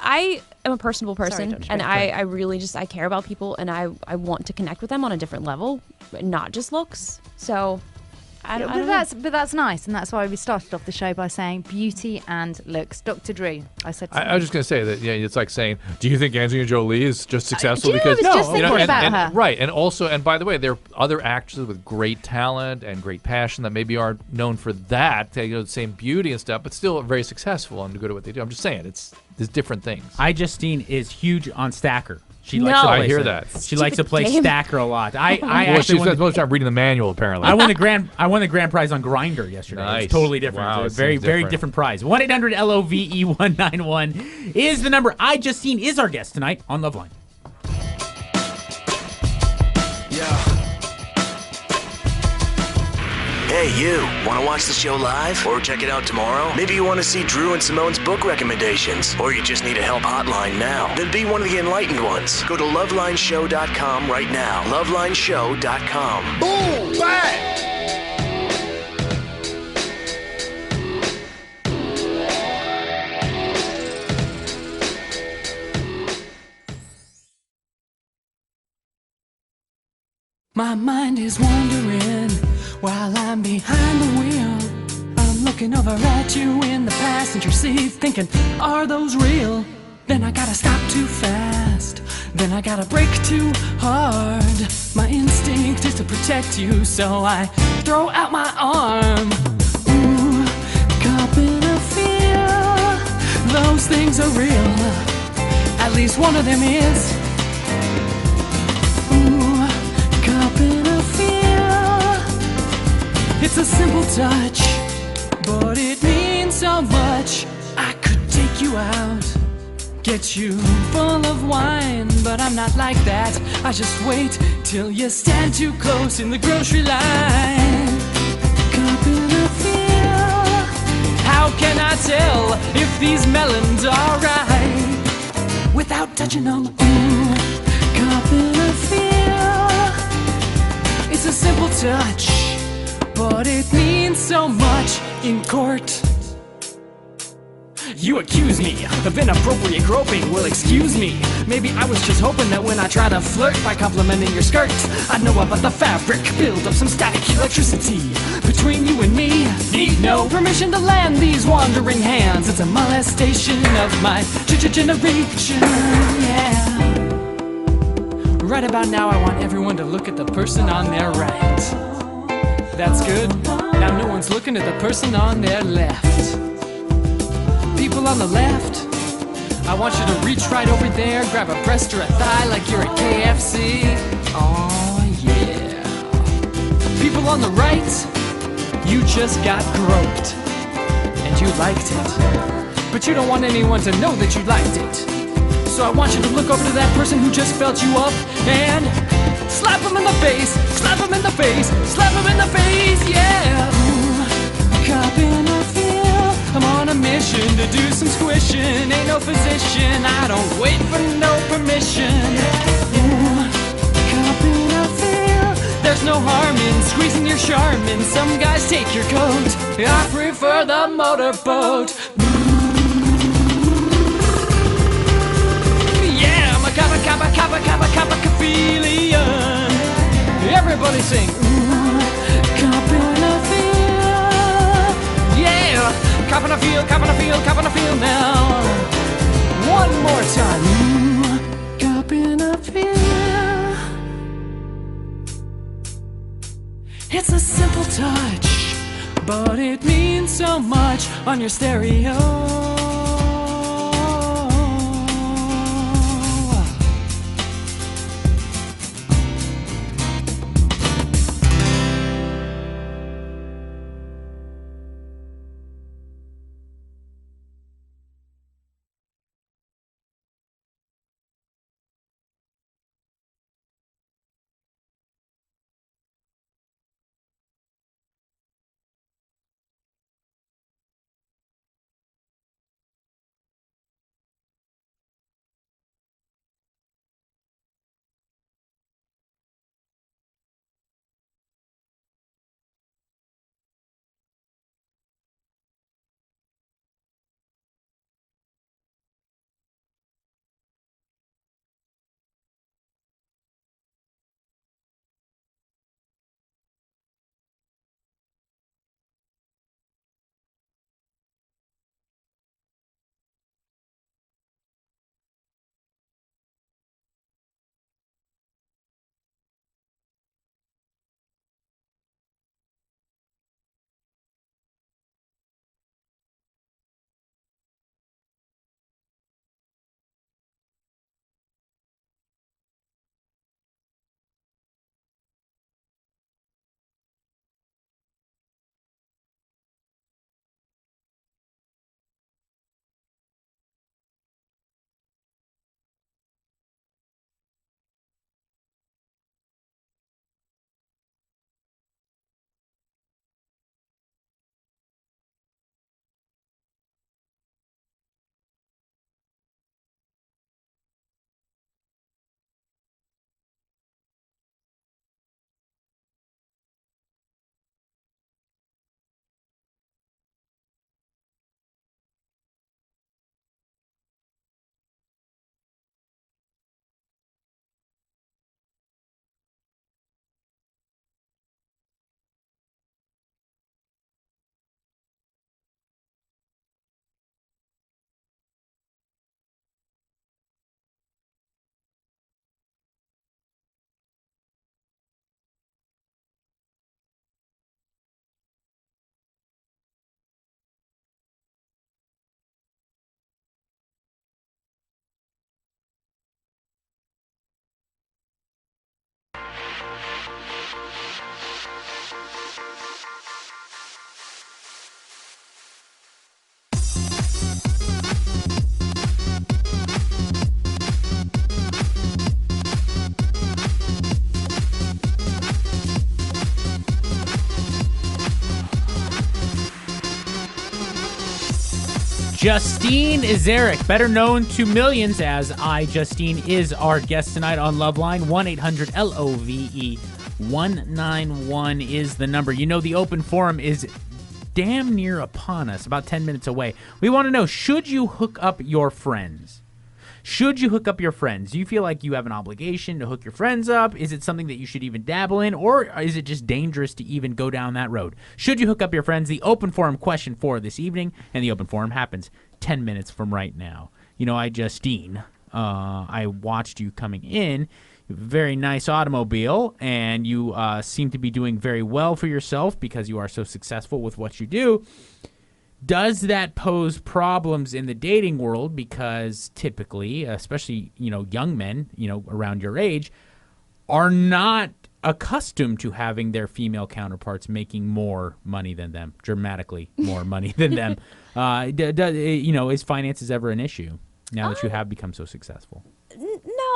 I am a personable person, Dr. and Drake. I really I care about people, and I want to connect with them on a different level, not just looks. So I don't know. But that's nice, and that's why we started off the show by saying beauty and looks. Dr. Drew, I said. I was just going to say that it's like saying, do you think Angelina Jolie is just successful do you know, because I was just thinking about her. right, and also, and by the way, there are other actresses with great talent and great passion that maybe aren't known for that, the same beauty and stuff, but still very successful and good at what they do. I'm just saying, there's different things. iJustine is huge on Stacker. She No. likes to play I hear some- that. She likes to play game. Stacker a lot. I Well, actually she won spends the, most of the time reading the manual, apparently. I won the grand prize on Grindr yesterday. Nice. It's totally different. Wow, It's it a very seems very different. different prize. 1-800-LOVE-191 is the number. iJustine is our guest tonight on LoveLine. Hey, you. Want to watch the show live or check it out tomorrow? Maybe you want to see Drew and Simone's book recommendations, or you just need a help hotline now. Then be one of the enlightened ones. Go to lovelineshow.com right now. Lovelineshow.com. Boom! Bang! My mind is wandering while I'm behind the wheel. I'm looking over at you in the passenger seat, thinking, are those real? Then I gotta stop too fast. Then I gotta brake too hard. My instinct is to protect you, so I throw out my arm. Ooh, caught in a feel. Those things are real. At least one of them is. Cup in a feel. It's a simple touch, but it means so much. I could take you out, get you full of wine, but I'm not like that. I just wait till you stand too close in the grocery line. Cup in a feel. How can I tell if these melons are right without touching them? Ooh, cup in a feel. It's a simple touch, but it means so much in court. You accuse me of inappropriate groping. Well, excuse me. Maybe I was just hoping that when I try to flirt by complimenting your skirt, I'd know about the fabric, build up some static electricity between you and me. Need no permission to land these wandering hands. It's a molestation of my generation. Yeah. Right about now, I want everyone to look at the person on their right. That's good. Now no one's looking at the person on their left. People on the left, I want you to reach right over there, grab a breast or a thigh like you're at KFC. Oh yeah. People on the right, you just got groped. And you liked it. But you don't want anyone to know that you liked it. So I want you to look over to that person who just felt you up and slap him in the face, slap him in the face, slap him in the face, yeah. Ooh, cup in a feel. I'm on a mission to do some squishing. Ain't no physician, I don't wait for no permission. Ooh, cup in a feel. There's no harm in squeezing your charmin. Some guys take your coat. I prefer the motorboat. Kappa-kappa-kappa-kappa-kaphelion. Everybody sing. Ooh, cup in a feel. Yeah, cup in a feel, cup in a feel, cup in a feel now. One more time. Ooh, cup in a feel. It's a simple touch, but it means so much on your stereo. Justine Izeric, better known to millions as iJustine, is our guest tonight on LoveLine. 1-800-LOVE 191 is the number. You know, the open forum is damn near upon us, about 10 minutes away. We want to know, should you hook up your friends? Should you hook up your friends? Do you feel like you have an obligation to hook your friends up? Is it something that you should even dabble in? Or is it just dangerous to even go down that road? Should you hook up your friends? The open forum question for this evening, and the open forum happens 10 minutes from right now. You know, iJustine, I watched you coming in. Very nice automobile, and you seem to be doing very well for yourself because you are so successful with what you do. Does that pose problems in the dating world? Because typically, especially, you know, young men, you know, around your age, are not accustomed to having their female counterparts making more money than them, dramatically more money than them. You know, is finances ever an issue now that you have become so successful? No,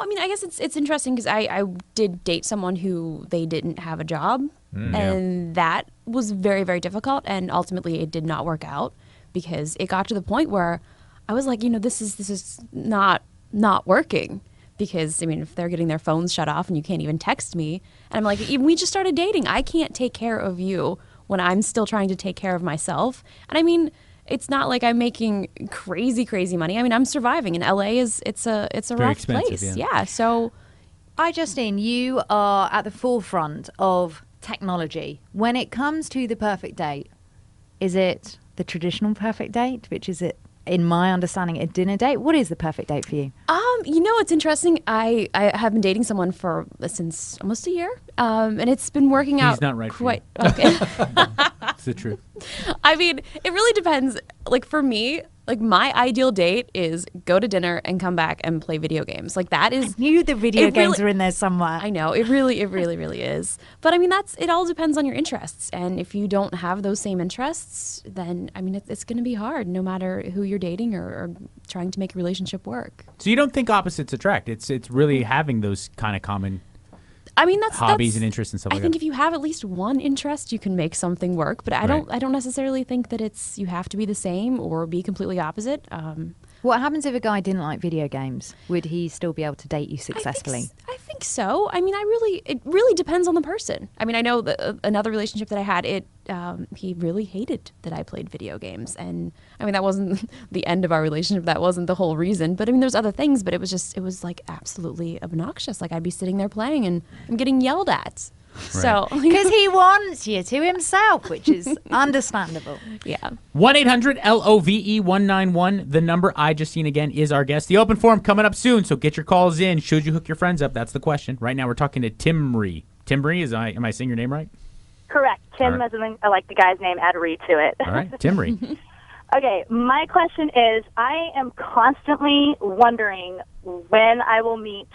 I mean, I guess it's interesting because I did date someone who they didn't have a job, and that was very, very difficult, and ultimately it did not work out because it got to the point where I was like, you know, this is not working. Because, I mean, if they're getting their phones shut off and you can't even text me, and I'm like, we just started dating. I can't take care of you when I'm still trying to take care of myself. And I mean, it's not like I'm making crazy money. I mean, I'm surviving. And LA it's a rough place. Yeah. So, iJustine, you are at the forefront of technology. When it comes to the perfect date, is it the traditional perfect date, which is it? In my understanding, a dinner date. What is the perfect date for you? You know, it's interesting. I have been dating someone since almost a year, and it's been working out. He's not right quite for you. Okay. It's the truth. I mean, it really depends. Like for me, like my ideal date is go to dinner and come back and play video games. Like that is. I knew the video games were in there somewhere. I know it really is. But I mean, it all depends on your interests. And if you don't have those same interests, then I mean, it's going to be hard, no matter who you're dating or trying to make a relationship work. So you don't think opposites attract? It's really having those kind of common. I mean, that's hobbies and interests and stuff like that. I think if you have at least one interest, you can make something work. But I don't necessarily think that you have to be the same or be completely opposite. What happens if a guy didn't like video games? Would he still be able to date you successfully? I think so. I mean, it really depends on the person. I mean, I know another relationship that I had, he really hated that I played video games. And I mean, that wasn't the end of our relationship. That wasn't the whole reason. But I mean, there's other things, but it was like absolutely obnoxious. Like I'd be sitting there playing and I'm getting yelled at. Right. So because he wants you to himself, which is understandable. Yeah. 1-800-LOVE-191. The number. iJustine again is our guest. The open forum coming up soon, so get your calls in. Should you hook your friends up? That's the question. Right now we're talking to Timry. Timry, am I saying your name right? Correct. Tim, All right. as in, I like the guy's name, add Ree to it. All right, Timry. Okay, my question is, I am constantly wondering when I will meet,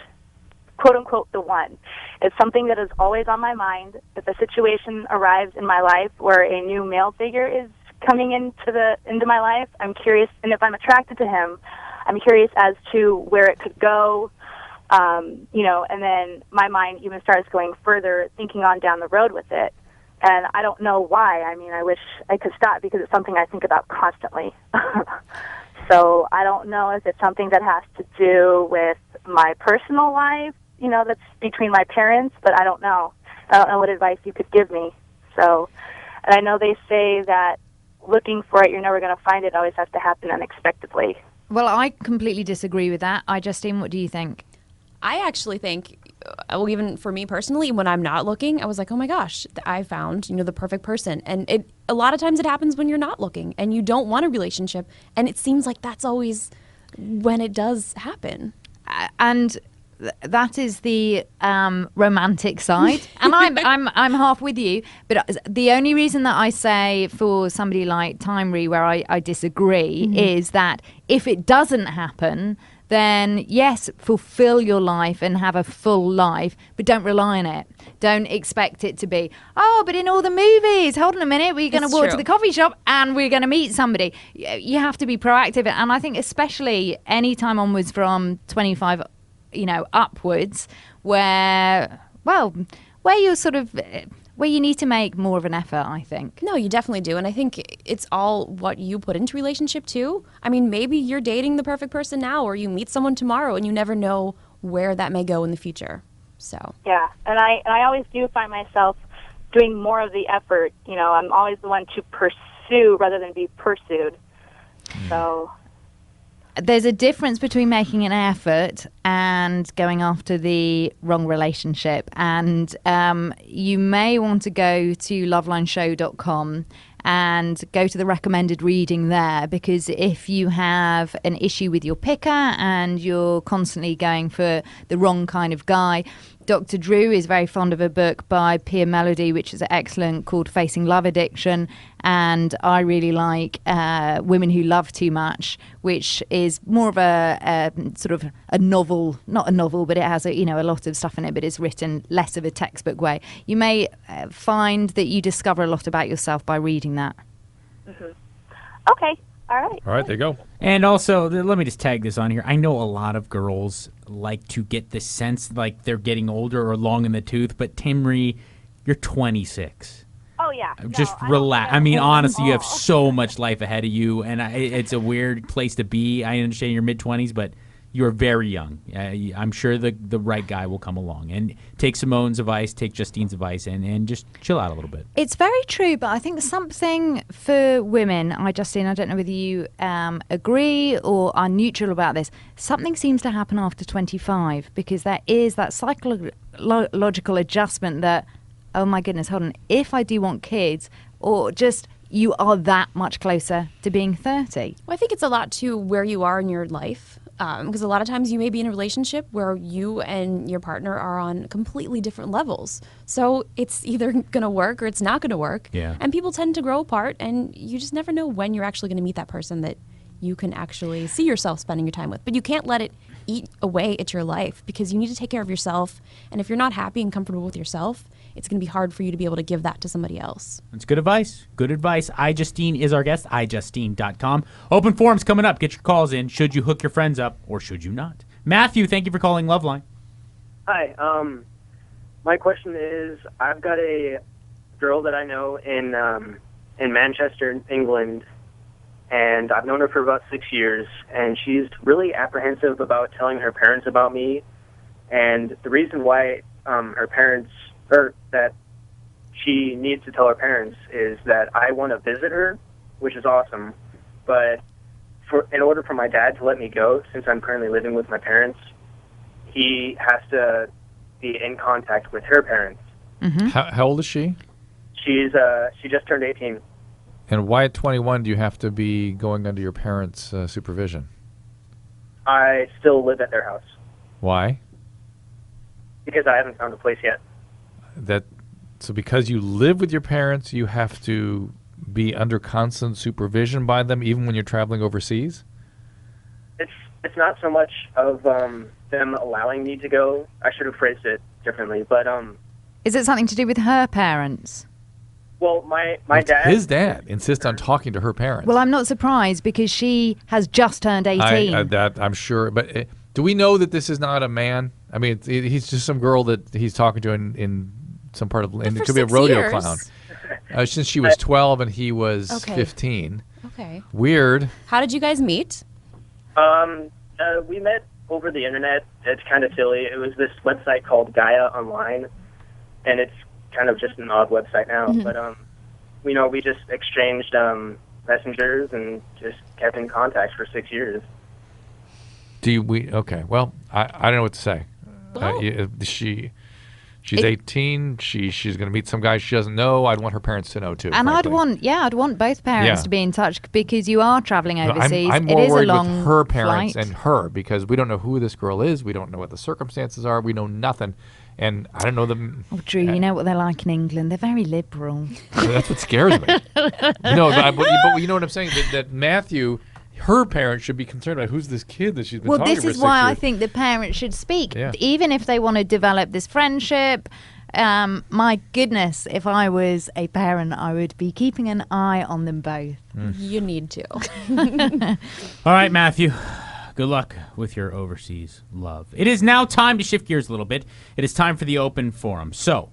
quote-unquote, the one. It's something that is always on my mind. If a situation arrives in my life where a new male figure is coming into my life, I'm curious, and if I'm attracted to him, I'm curious as to where it could go, and then my mind even starts going further, thinking on down the road with it. And I don't know why. I mean, I wish I could stop because it's something I think about constantly. So I don't know if it's something that has to do with my personal life, that's between my parents, but I don't know. I don't know what advice you could give me. So, and I know they say that looking for it, you're never going to find it. It always has to happen unexpectedly. Well, I completely disagree with that. iJustine, what do you think? I actually think, well, even for me personally, when I'm not looking, I was like, oh my gosh, I found, the perfect person. And a lot of times it happens when you're not looking and you don't want a relationship. And it seems like that's always when it does happen. And that is the romantic side. And I'm half with you. But the only reason that I say for somebody like Timry where I disagree is that if it doesn't happen, then yes, fulfill your life and have a full life, but don't rely on it. Don't expect it to be, but in all the movies, hold on a minute, we're going to walk to the coffee shop and we're going to meet somebody. You have to be proactive. And I think especially any time onwards from 25, upwards, where you're sort of... Well, you need to make more of an effort, I think. No, you definitely do. And I think it's all what you put into relationship, too. I mean, maybe you're dating the perfect person now, or you meet someone tomorrow, and you never know where that may go in the future. So. Yeah, and I always do find myself doing more of the effort. I'm always the one to pursue rather than be pursued. So... There's a difference between making an effort and going after the wrong relationship. And you may want to go to lovelineshow.com and go to the recommended reading there, because if you have an issue with your picker and you're constantly going for the wrong kind of guy, Dr. Drew is very fond of a book by Pia Melody, which is excellent, called Facing Love Addiction. And I really like Women Who Love Too Much, which is more of a sort of a novel, not a novel, but it has a lot of stuff in it, but it's written less of a textbook way. You may find that you discover a lot about yourself by reading that. Mm-hmm. Okay. All right. All right, there you go. And also, let me just tag this on here. I know a lot of girls like to get the sense like they're getting older or long in the tooth, but Timry, you're 26. Oh, yeah. Just relax. I mean, honestly, you have so much life ahead of you, and it's a weird place to be. I understand you're mid-20s, but you're very young. I'm sure the right guy will come along. And take Simone's advice, take Justine's advice, and just chill out a little bit. It's very true, but I think something for women, iJustine, I don't know whether you agree or are neutral about this, something seems to happen after 25, because there is that psychological adjustment that, oh my goodness, hold on, if I do want kids, or just you are that much closer to being 30. Well, I think it's a lot to where you are in your life. Because a lot of times you may be in a relationship where you and your partner are on completely different levels. So it's either going to work or it's not going to work. Yeah. And people tend to grow apart, and you just never know when you're actually going to meet that person that you can actually see yourself spending your time with. But you can't let it eat away at your life, because you need to take care of yourself. And if you're not happy and comfortable with yourself, it's going to be hard for you to be able to give that to somebody else. That's good advice. Good advice. iJustine is our guest, iJustine.com. Open forums coming up. Get your calls in. Should you hook your friends up or should you not? Matthew, thank you for calling LoveLine. Hi. My question is, I've got a girl that I know in Manchester, England, and I've known her for about 6 years, and she's really apprehensive about telling her parents about me. And the reason why her parents, or that she needs to tell her parents, is that I want to visit her, which is awesome, but in order for my dad to let me go, since I'm currently living with my parents, he has to be in contact with her parents. Mm-hmm. How old is she? She just turned 18. And why at 21 do you have to be going under your parents' supervision? I still live at their house Why? because I haven't found a place yet. So because you live with your parents, you have to be under constant supervision by them, even when you're traveling overseas? It's not so much of them allowing me to go. I should have phrased it differently, but Is it something to do with her parents? well, my dad. His dad insists on talking to her parents. Well, I'm not surprised because she has just turned 18. I'm sure. But do we know that this is not a man? I mean, he's just some girl that he's talking to in some part of. And it could be a rodeo clown. Since she was 12 and he was 15. Okay. Weird. How did you guys meet? We met over the internet. It's kind of silly. It was this website called Gaia Online, and it's kind of just an odd website now. Mm-hmm. But we just exchanged messengers and just kept in contact for 6 years. Okay. Well, I don't know what to say. Well, She's 18. She's going to meet some guy she doesn't know. I'd want her parents to know too. And frankly. I'd want both parents to be in touch because you are traveling overseas. I'm more it is worried a long with her parents flight. and her because we don't know who this girl is. We don't know what the circumstances are. We know nothing. And I don't know them. Oh, Drew, you know what they're like in England. They're very liberal. That's what scares me. No, but you know what I'm saying? That Matthew, her parents should be concerned about who's this kid that she's been talking to for 6 years. Well, this is why I think the parents should speak. Yeah. Even if they want to develop this friendship. My goodness, if I was a parent, I would be keeping an eye on them both. You need to. All right, Matthew. Good luck with your overseas love. It is now time to shift gears a little bit. It is time for the open forum. So,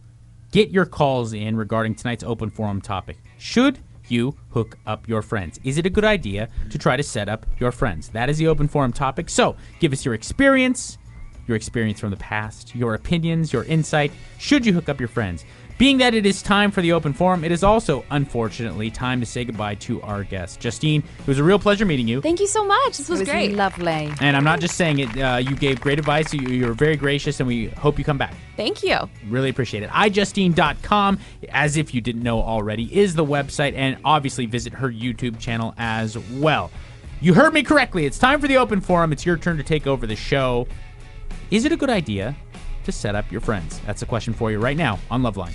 get your calls in regarding tonight's open forum topic. Should you hook up your friends? Is it a good idea to try to set up your friends? That is the open forum topic. So, give us your experience from the past, your opinions, your insight. Should you hook up your friends? Being that it is time for the open forum, it is also, unfortunately, time to say goodbye to our guest. Justine, it was a real pleasure meeting you. Thank you so much. This was great. Lovely. And I'm not just saying it. You gave great advice. You were very gracious, and we hope you come back. Thank you. Really appreciate it. iJustine.com, as if you didn't know already, is the website, and obviously visit her YouTube channel as well. You heard me correctly. It's time for the open forum. It's your turn to take over the show. Is it a good idea to set up your friends? That's a question for you right now on LoveLine.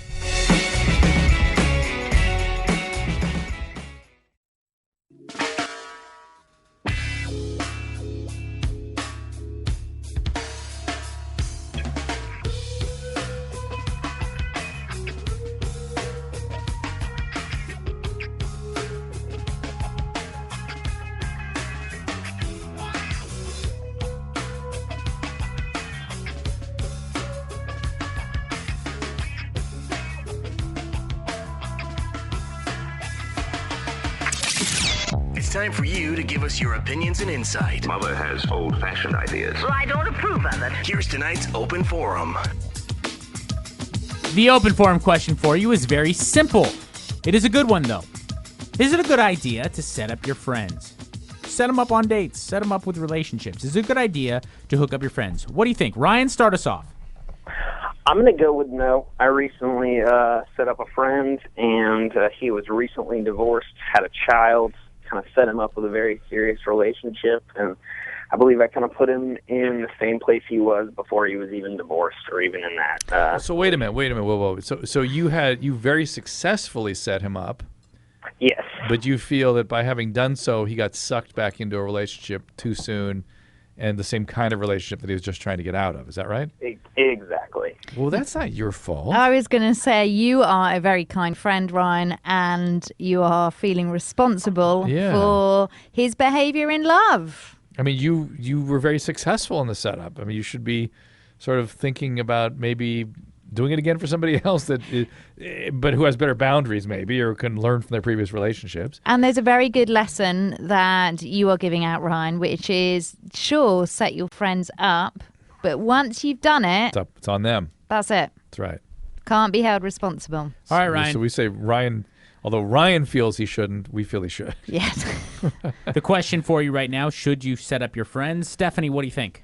It's time for you to give us your opinions and insight. Mother has old-fashioned ideas. Well, I don't approve of it. Here's tonight's open forum. The open forum question for you is very simple. It is a good one, though. Is it a good idea to set up your friends? Set them up on dates. Set them up with relationships. Is it a good idea to hook up your friends? What do you think? Ryan, start us off. I'm going to go with no. I recently set up a friend, and he was recently divorced, had a child, kind of set him up with a very serious relationship, and I believe I kind of put him in the same place he was before he was even divorced or even in that. So wait a minute. Whoa. So you very successfully set him up. Yes. But you feel that by having done so, he got sucked back into a relationship too soon, and the same kind of relationship that he was just trying to get out of. Is that right? Exactly. Well, that's not your fault. I was going to say you are a very kind friend, Ryan, and you are feeling responsible for his behavior in love. I mean, you were very successful in the setup. I mean, you should be sort of thinking about maybe doing it again for somebody else but who has better boundaries maybe, or can learn from their previous relationships. And there's a very good lesson that you are giving out, Ryan, which is, sure, set your friends up, but once you've done it, It's on them. That's it. That's right. Can't be held responsible. All right, Ryan. So we say Ryan, although Ryan feels he shouldn't, we feel he should. Yes. The question for you right now, should you set up your friends? Stephanie, what do you think?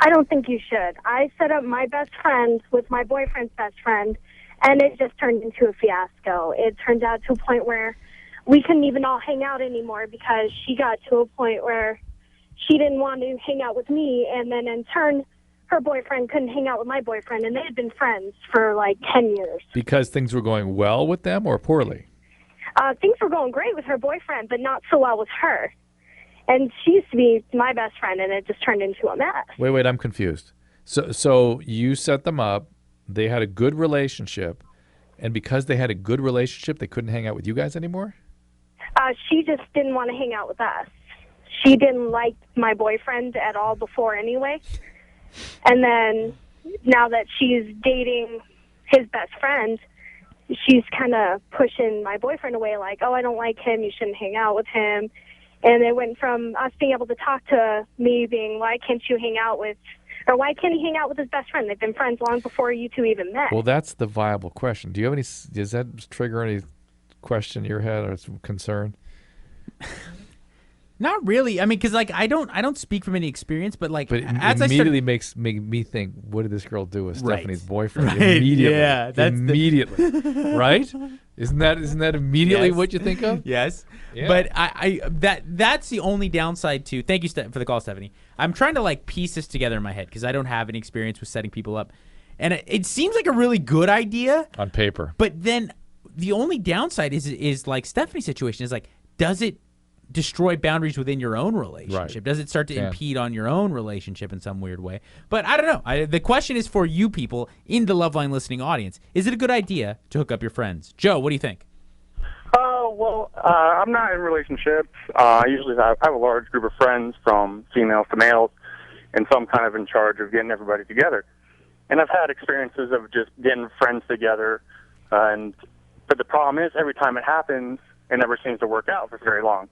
I don't think you should. I set up my best friend with my boyfriend's best friend, and it just turned into a fiasco. It turned out to a point where we couldn't even all hang out anymore because she got to a point where she didn't want to hang out with me, and then in turn, her boyfriend couldn't hang out with my boyfriend, and they had been friends for like 10 years. Because things were going well with them or poorly? Things were going great with her boyfriend, but not so well with her. And she used to be my best friend, and it just turned into a mess. Wait, I'm confused. So you set them up, they had a good relationship, and because they had a good relationship, they couldn't hang out with you guys anymore? She just didn't want to hang out with us. She didn't like my boyfriend at all before anyway. And then now that she's dating his best friend, she's kind of pushing my boyfriend away, like, oh, I don't like him, you shouldn't hang out with him. And it went from us being able to talk to me being, why can't you hang out with, or why can't he hang out with his best friend? They've been friends long before you two even met. Well, that's the viable question. Do you have any, does that trigger any question in your head or some concern? Not really. I mean, because like I don't speak from any experience, but like But as immediately makes me think, what did this girl do with Right. Stephanie's boyfriend? Right. Immediately. Yeah, that's immediately. Right? Isn't that immediately Yes. what you think of? Yes. Yeah. But that's the only downside to. Thank you for the call, Stephanie. I'm trying to like piece this together in my head because I don't have any experience with setting people up, and it seems like a really good idea on paper. But then the only downside is like Stephanie's situation is like, does it destroy boundaries within your own relationship? Right. Does it start to Yeah. impede on your own relationship in some weird way? But I don't know. The question is for you people in the LoveLine listening audience. Is it a good idea to hook up your friends? Joe, what do you think? I'm not in relationships. I usually have a large group of friends from females to males, and so I'm kind of in charge of getting everybody together. And I've had experiences of just getting friends together, but the problem is every time it happens, it never seems to work out for very long.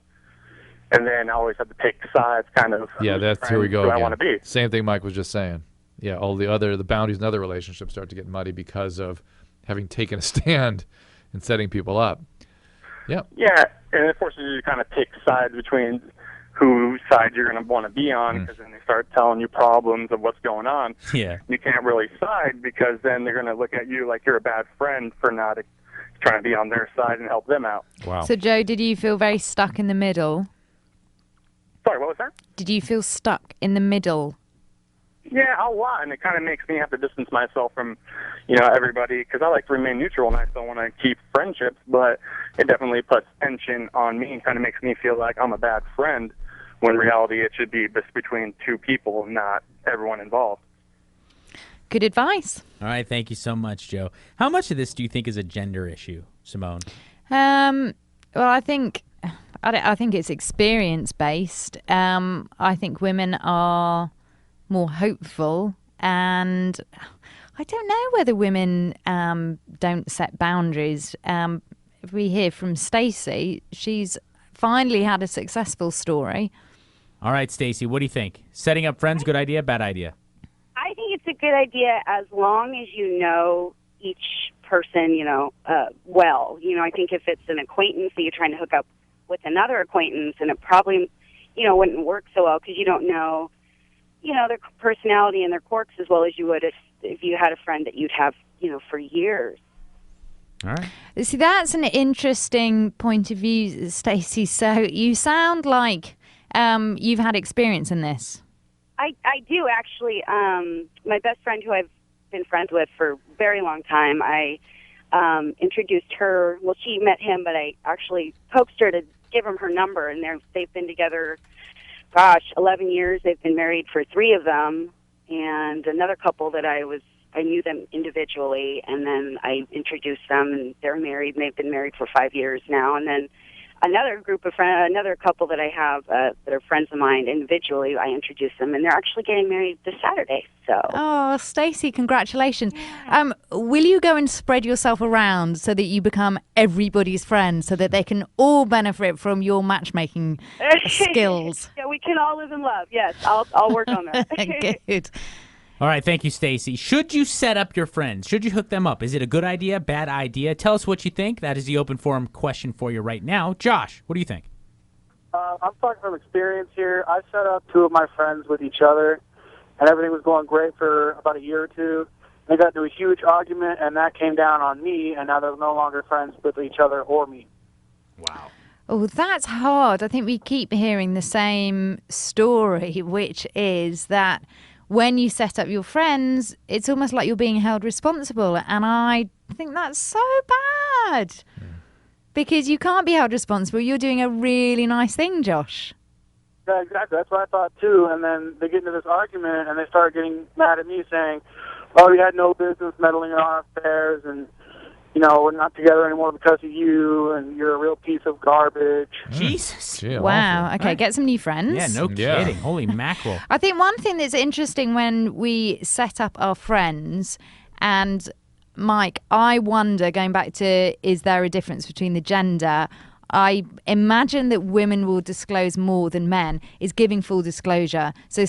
And then I always have to pick sides, kind of. Yeah, here we go. Who I again. want to be. Same thing Mike was just saying. Yeah, all the boundaries in other relationships start to get muddy because of having taken a stand and setting people up. Yeah. Yeah, and it forces you to kind of pick sides between whose side you're going to want to be on, because then they start telling you problems of what's going on. Yeah. You can't really side because then they're going to look at you like you're a bad friend for not trying to be on their side and help them out. Wow. So, Joe, did you feel very stuck in the middle? Sorry, what was that? Did you feel stuck in the middle? Yeah, a lot, and it kind of makes me have to distance myself from, everybody, because I like to remain neutral and I still want to keep friendships, but it definitely puts tension on me and kind of makes me feel like I'm a bad friend, when in reality it should be just between two people, not everyone involved. Good advice. All right, thank you so much, Joe. How much of this do you think is a gender issue, Simone? Well, I think it's experience based. I think women are more hopeful, and I don't know whether women don't set boundaries. If we hear from Stacey, she's finally had a successful story. All right, Stacey, what do you think? Setting up friends, good idea, bad idea? I think it's a good idea as long as you know each person, well. I think if it's an acquaintance that you're trying to hook up with another acquaintance, and it probably, wouldn't work so well because you don't know, their personality and their quirks as well as you would if you had a friend that you'd have, for years. All right. See, that's an interesting point of view, Stacey. So you sound like you've had experience in this. I do actually. My best friend, who I've been friends with for a very long time, I introduced her. Well, she met him, but I actually coaxed her to give him her number, and they've been together, 11 years. They've been married for 3 of them, and another couple that I knew them individually, and then I introduced them, and they're married, and they've been married for 5 years now, and then another group of friends, another couple that I have that are friends of mine individually, I introduced them, and they're actually getting married this Saturday. So. Oh, Stacey, congratulations. Will you go and spread yourself around so that you become everybody's friend so that they can all benefit from your matchmaking skills? Yeah, we can all live in love. Yes, I'll work on that. Good. All right, thank you, Stacey. Should you set up your friends? Should you hook them up? Is it a good idea, bad idea? Tell us what you think. That is the open forum question for you right now. Josh, what do you think? I'm talking from experience here. I set up 2 of my friends with each other, and everything was going great for about a year or 2. They got into a huge argument, and that came down on me, and now they're no longer friends with each other or me. Wow. Oh, that's hard. I think we keep hearing the same story, which is that when you set up your friends, it's almost like you're being held responsible. And I think that's so bad. Because you can't be held responsible. You're doing a really nice thing, Josh. Yeah, exactly. That's what I thought, too. And then they get into this argument, and they start getting mad at me, saying, oh, you had no business meddling in our affairs, and, you know, we're not together anymore because of you, and you're a real piece of garbage. Jesus. Gee, Wow. awful. Okay, get some new friends. Yeah, no kidding. Holy mackerel. I think one thing that's interesting when we set up our friends, and Mike, I wonder, going back to, is there a difference between the gender? I imagine that women will disclose more than men, is giving full disclosure. So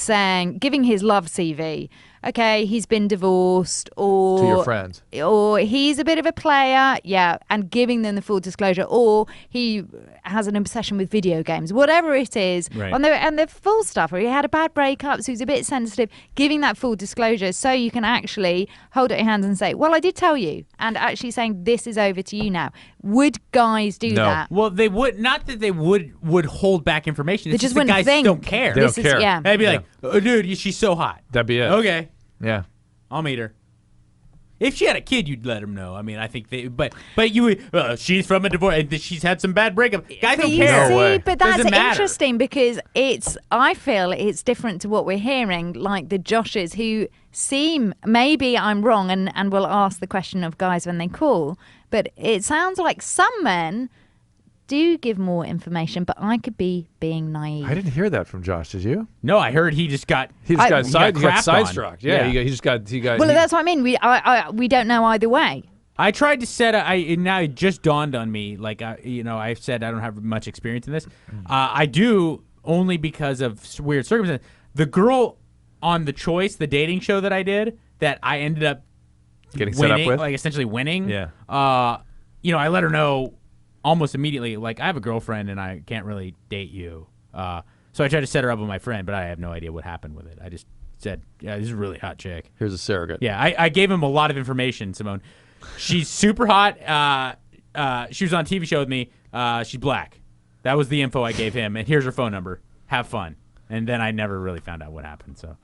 giving his love CV. Okay, he's been divorced, or To your friends. or he's a bit of a player, yeah, and giving them the full disclosure, or he has an obsession with video games, whatever it is, Right. and the full stuff, or he had a bad breakup, so he's a bit sensitive, giving that full disclosure so you can actually hold out your hands and say, well, I did tell you, and actually saying, this is over to you now. Would guys do that? Well, they would, not that they would hold back information. They It's just the wouldn't guys think. don't care. They don't care. Yeah. They'd be like, oh, dude, she's so hot. That'd be it. Okay. Yeah. I'll meet her. If she had a kid, you'd let him know. I mean, I think but you would, she's from a divorce, and she's had some bad breakup. Guys don't care. See, No way. but that's Doesn't matter. interesting because I feel it's different to what we're hearing, like the Joshes who seem, maybe I'm wrong, and we'll ask the question of guys when they call, but it sounds like some men do give more information, but I could be being naive. I didn't hear that from Josh. Did you? No, I heard he just got He got crapped on. sidestruck. Yeah, he got. Well, that's what I mean. We don't know either way. I tried to set now it just dawned on me, like, I said I don't have much experience in this. I do only because of weird circumstances. The girl on The Choice, the dating show that I did, that I ended up getting winning, set up with, like essentially winning. Yeah. I let her know almost immediately, like, I have a girlfriend and I can't really date you. So I tried to set her up with my friend, but I have no idea what happened with it. I just said, yeah, this is a really hot chick. Here's a surrogate. Yeah, I gave him a lot of information, Simone. She's super hot. She was on a TV show with me. She's black. That was the info I gave him. And here's her phone number. Have fun. And then I never really found out what happened. So,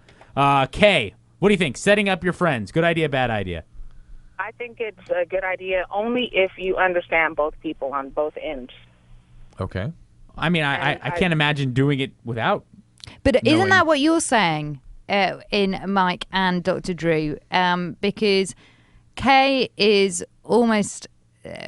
Kay, what do you think? Setting up your friends. Good idea, bad idea? I think it's a good idea only if you understand both people on both ends. Okay. I mean, I can't imagine doing it without. But isn't knowing. that what you're saying in Mike and Dr. Drew? Because Kay is almost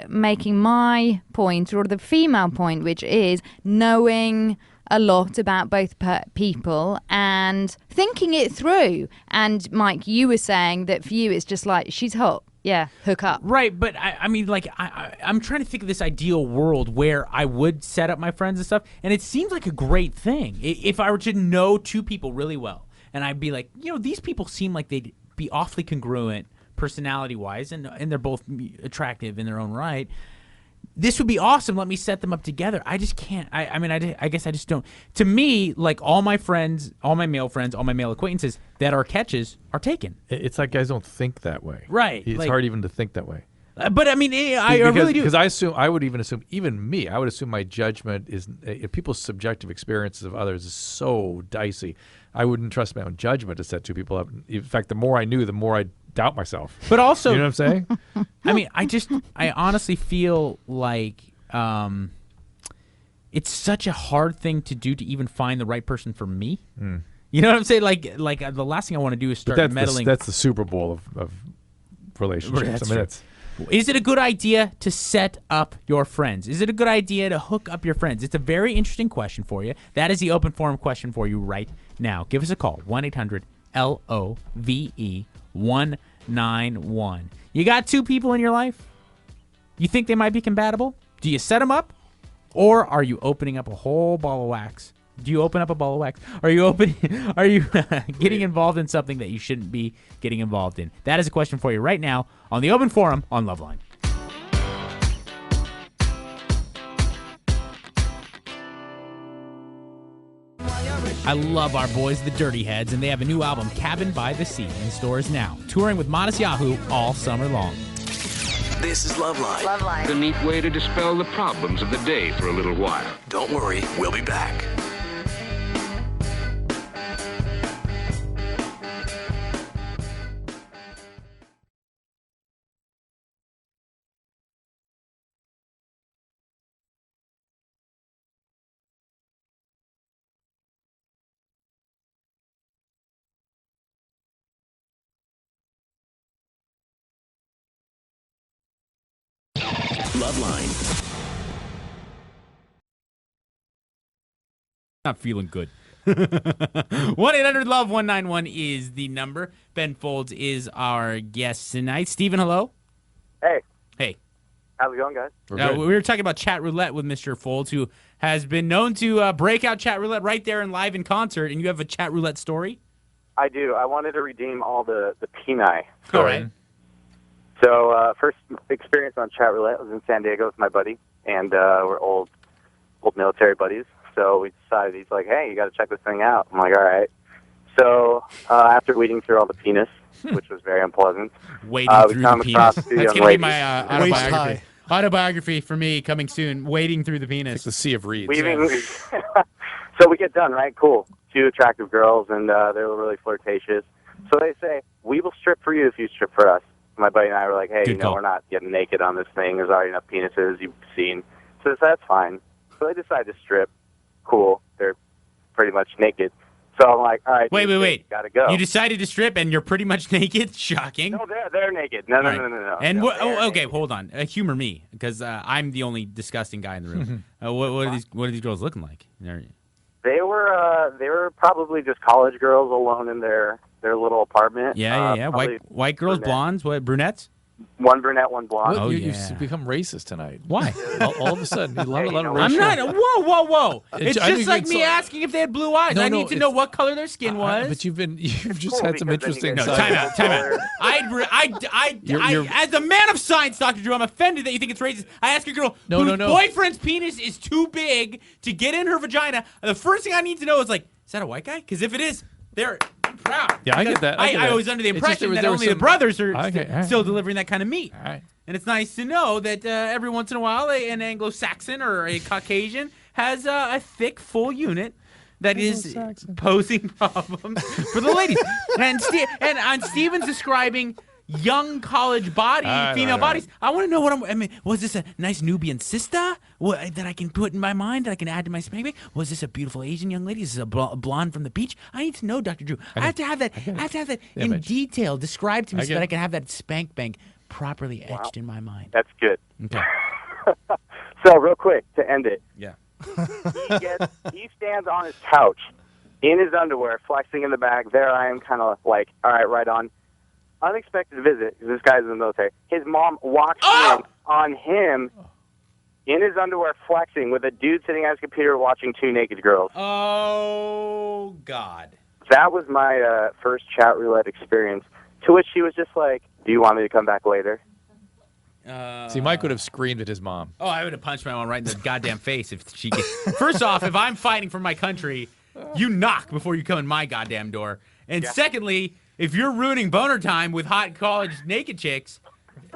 making my point, or the female point, which is knowing a lot about both people and thinking it through. And Mike, you were saying that for you it's just like, she's hot. Yeah, hook up. Right, but I mean, like, I'm trying to think of this ideal world where I would set up my friends and stuff, and it seems like a great thing. If I were to know 2 people really well, and I'd be like, these people seem like they'd be awfully congruent personality-wise, and they're both attractive in their own right. This would be awesome. Let me set them up together. I just can't. I guess I just don't. To me, like, all my friends, all my male friends, all my male acquaintances that are catches are taken. It's like guys don't think that way. Right. It's like, hard even to think that way. But I mean, I really do. Because I would even assume, even me, I would assume my judgment is people's subjective experiences of others is so dicey. I wouldn't trust my own judgment to set two people up. In fact, the more I knew, the more I doubt myself. But also, you know what I'm saying? I mean, I honestly feel like it's such a hard thing to do to even find the right person for me. Mm. You know what I'm saying? Like the last thing I want to do is start meddling. That's the Super Bowl of relationships. I mean, is it a good idea to set up your friends? Is it a good idea to hook up your friends? It's a very interesting question for you. That is the open forum question for you right now. Give us a call, 1-800-LOVE-191. You got two people in your life? You think they might be compatible? Do you set them up? Or are you opening up a whole ball of wax? Do you open up a ball of wax? Are you getting involved in something that you shouldn't be getting involved in? That is a question for you right now on the open forum on LoveLine. I love our boys, the Dirty Heads, and they have a new album, Cabin by the Sea, in stores now. Touring with Modest Yahoo all summer long. This is LoveLine. The neat way to dispel the problems of the day for a little while. Don't worry, we'll be back. LoveLine. Not feeling good. 1-800-LOVE-191 is the number. Ben Folds is our guest tonight. Steven, hello. Hey. Hey. How's it going, guys? We were talking about Chatroulette with Mr. Folds, who has been known to break out Chatroulette right there and live in concert, and you have a Chatroulette story? I do. I wanted to redeem all the peni. All right. So first experience on Chatroulette was in San Diego with my buddy, and we're old military buddies. So we decided, he's like, hey, you got to check this thing out. I'm like, all right. So after weeding through all the penis, which was very unpleasant, wading through the penis. That's going to be my autobiography. Autobiography for me coming soon. Wading through the penis. It's the sea of reeds. So we get done, right? Cool. Two attractive girls, and they're really flirtatious. So they say, we will strip for you if you strip for us. My buddy and I were like, hey, we're not getting naked on this thing. There's already enough penises you've seen. So that's fine. So they decide to strip. Cool. They're pretty much naked. So I'm like, all right. Wait. Gotta go. You decided to strip and you're pretty much naked? Shocking. No, they're naked. No. And okay, hold on. Humor me, because I'm the only disgusting guy in the room. What are these girls looking like? They were probably just college girls alone in their little apartment. Yeah. White girls, brunette. Blondes, brunettes? One brunette, one blonde. Well, you've become racist tonight. Why? all of a sudden, you love a lot of racial. I'm not. Whoa. It's just like me asking if they had blue eyes. I need to know what color their skin was. But you've just had some interesting. No, time out. As a man of science, Dr. Drew, I'm offended that you think it's racist. I ask a girl whose boyfriend's penis is too big to get in her vagina. The first thing I need to know is, like, is that a white guy? Because if it is, I'm proud. Yeah, I get that. I was under the impression that only the brothers are still delivering that kind of meat. All right. And it's nice to know that every once in a while an Anglo-Saxon or a Caucasian has a thick, full unit that is posing problems for the ladies. And Steven's describing young college female bodies. I want to know was this a nice Nubian sister that I can put in my mind, that I can add to my spank bank? Was this a beautiful Asian young lady? Is this a blonde from the beach? I need to know, Dr. Drew. I have to have that in detail described to me so that I can have that spank bank properly etched in my mind. That's good. Okay. So real quick to end it. Yeah. He stands on his couch in his underwear, flexing in the back. There I am, kind of like, all right, right on. Unexpected visit, because this guy's in the military. His mom walks in on him in his underwear flexing with a dude sitting at his computer watching two naked girls. Oh, God. That was my first Chatroulette experience, to which she was just like, do you want me to come back later? See, Mike would have screamed at his mom. Oh, I would have punched my mom right in the goddamn face if she could. First off, if I'm fighting for my country, you knock before you come in my goddamn door. And secondly, if you're ruining boner time with hot college naked chicks,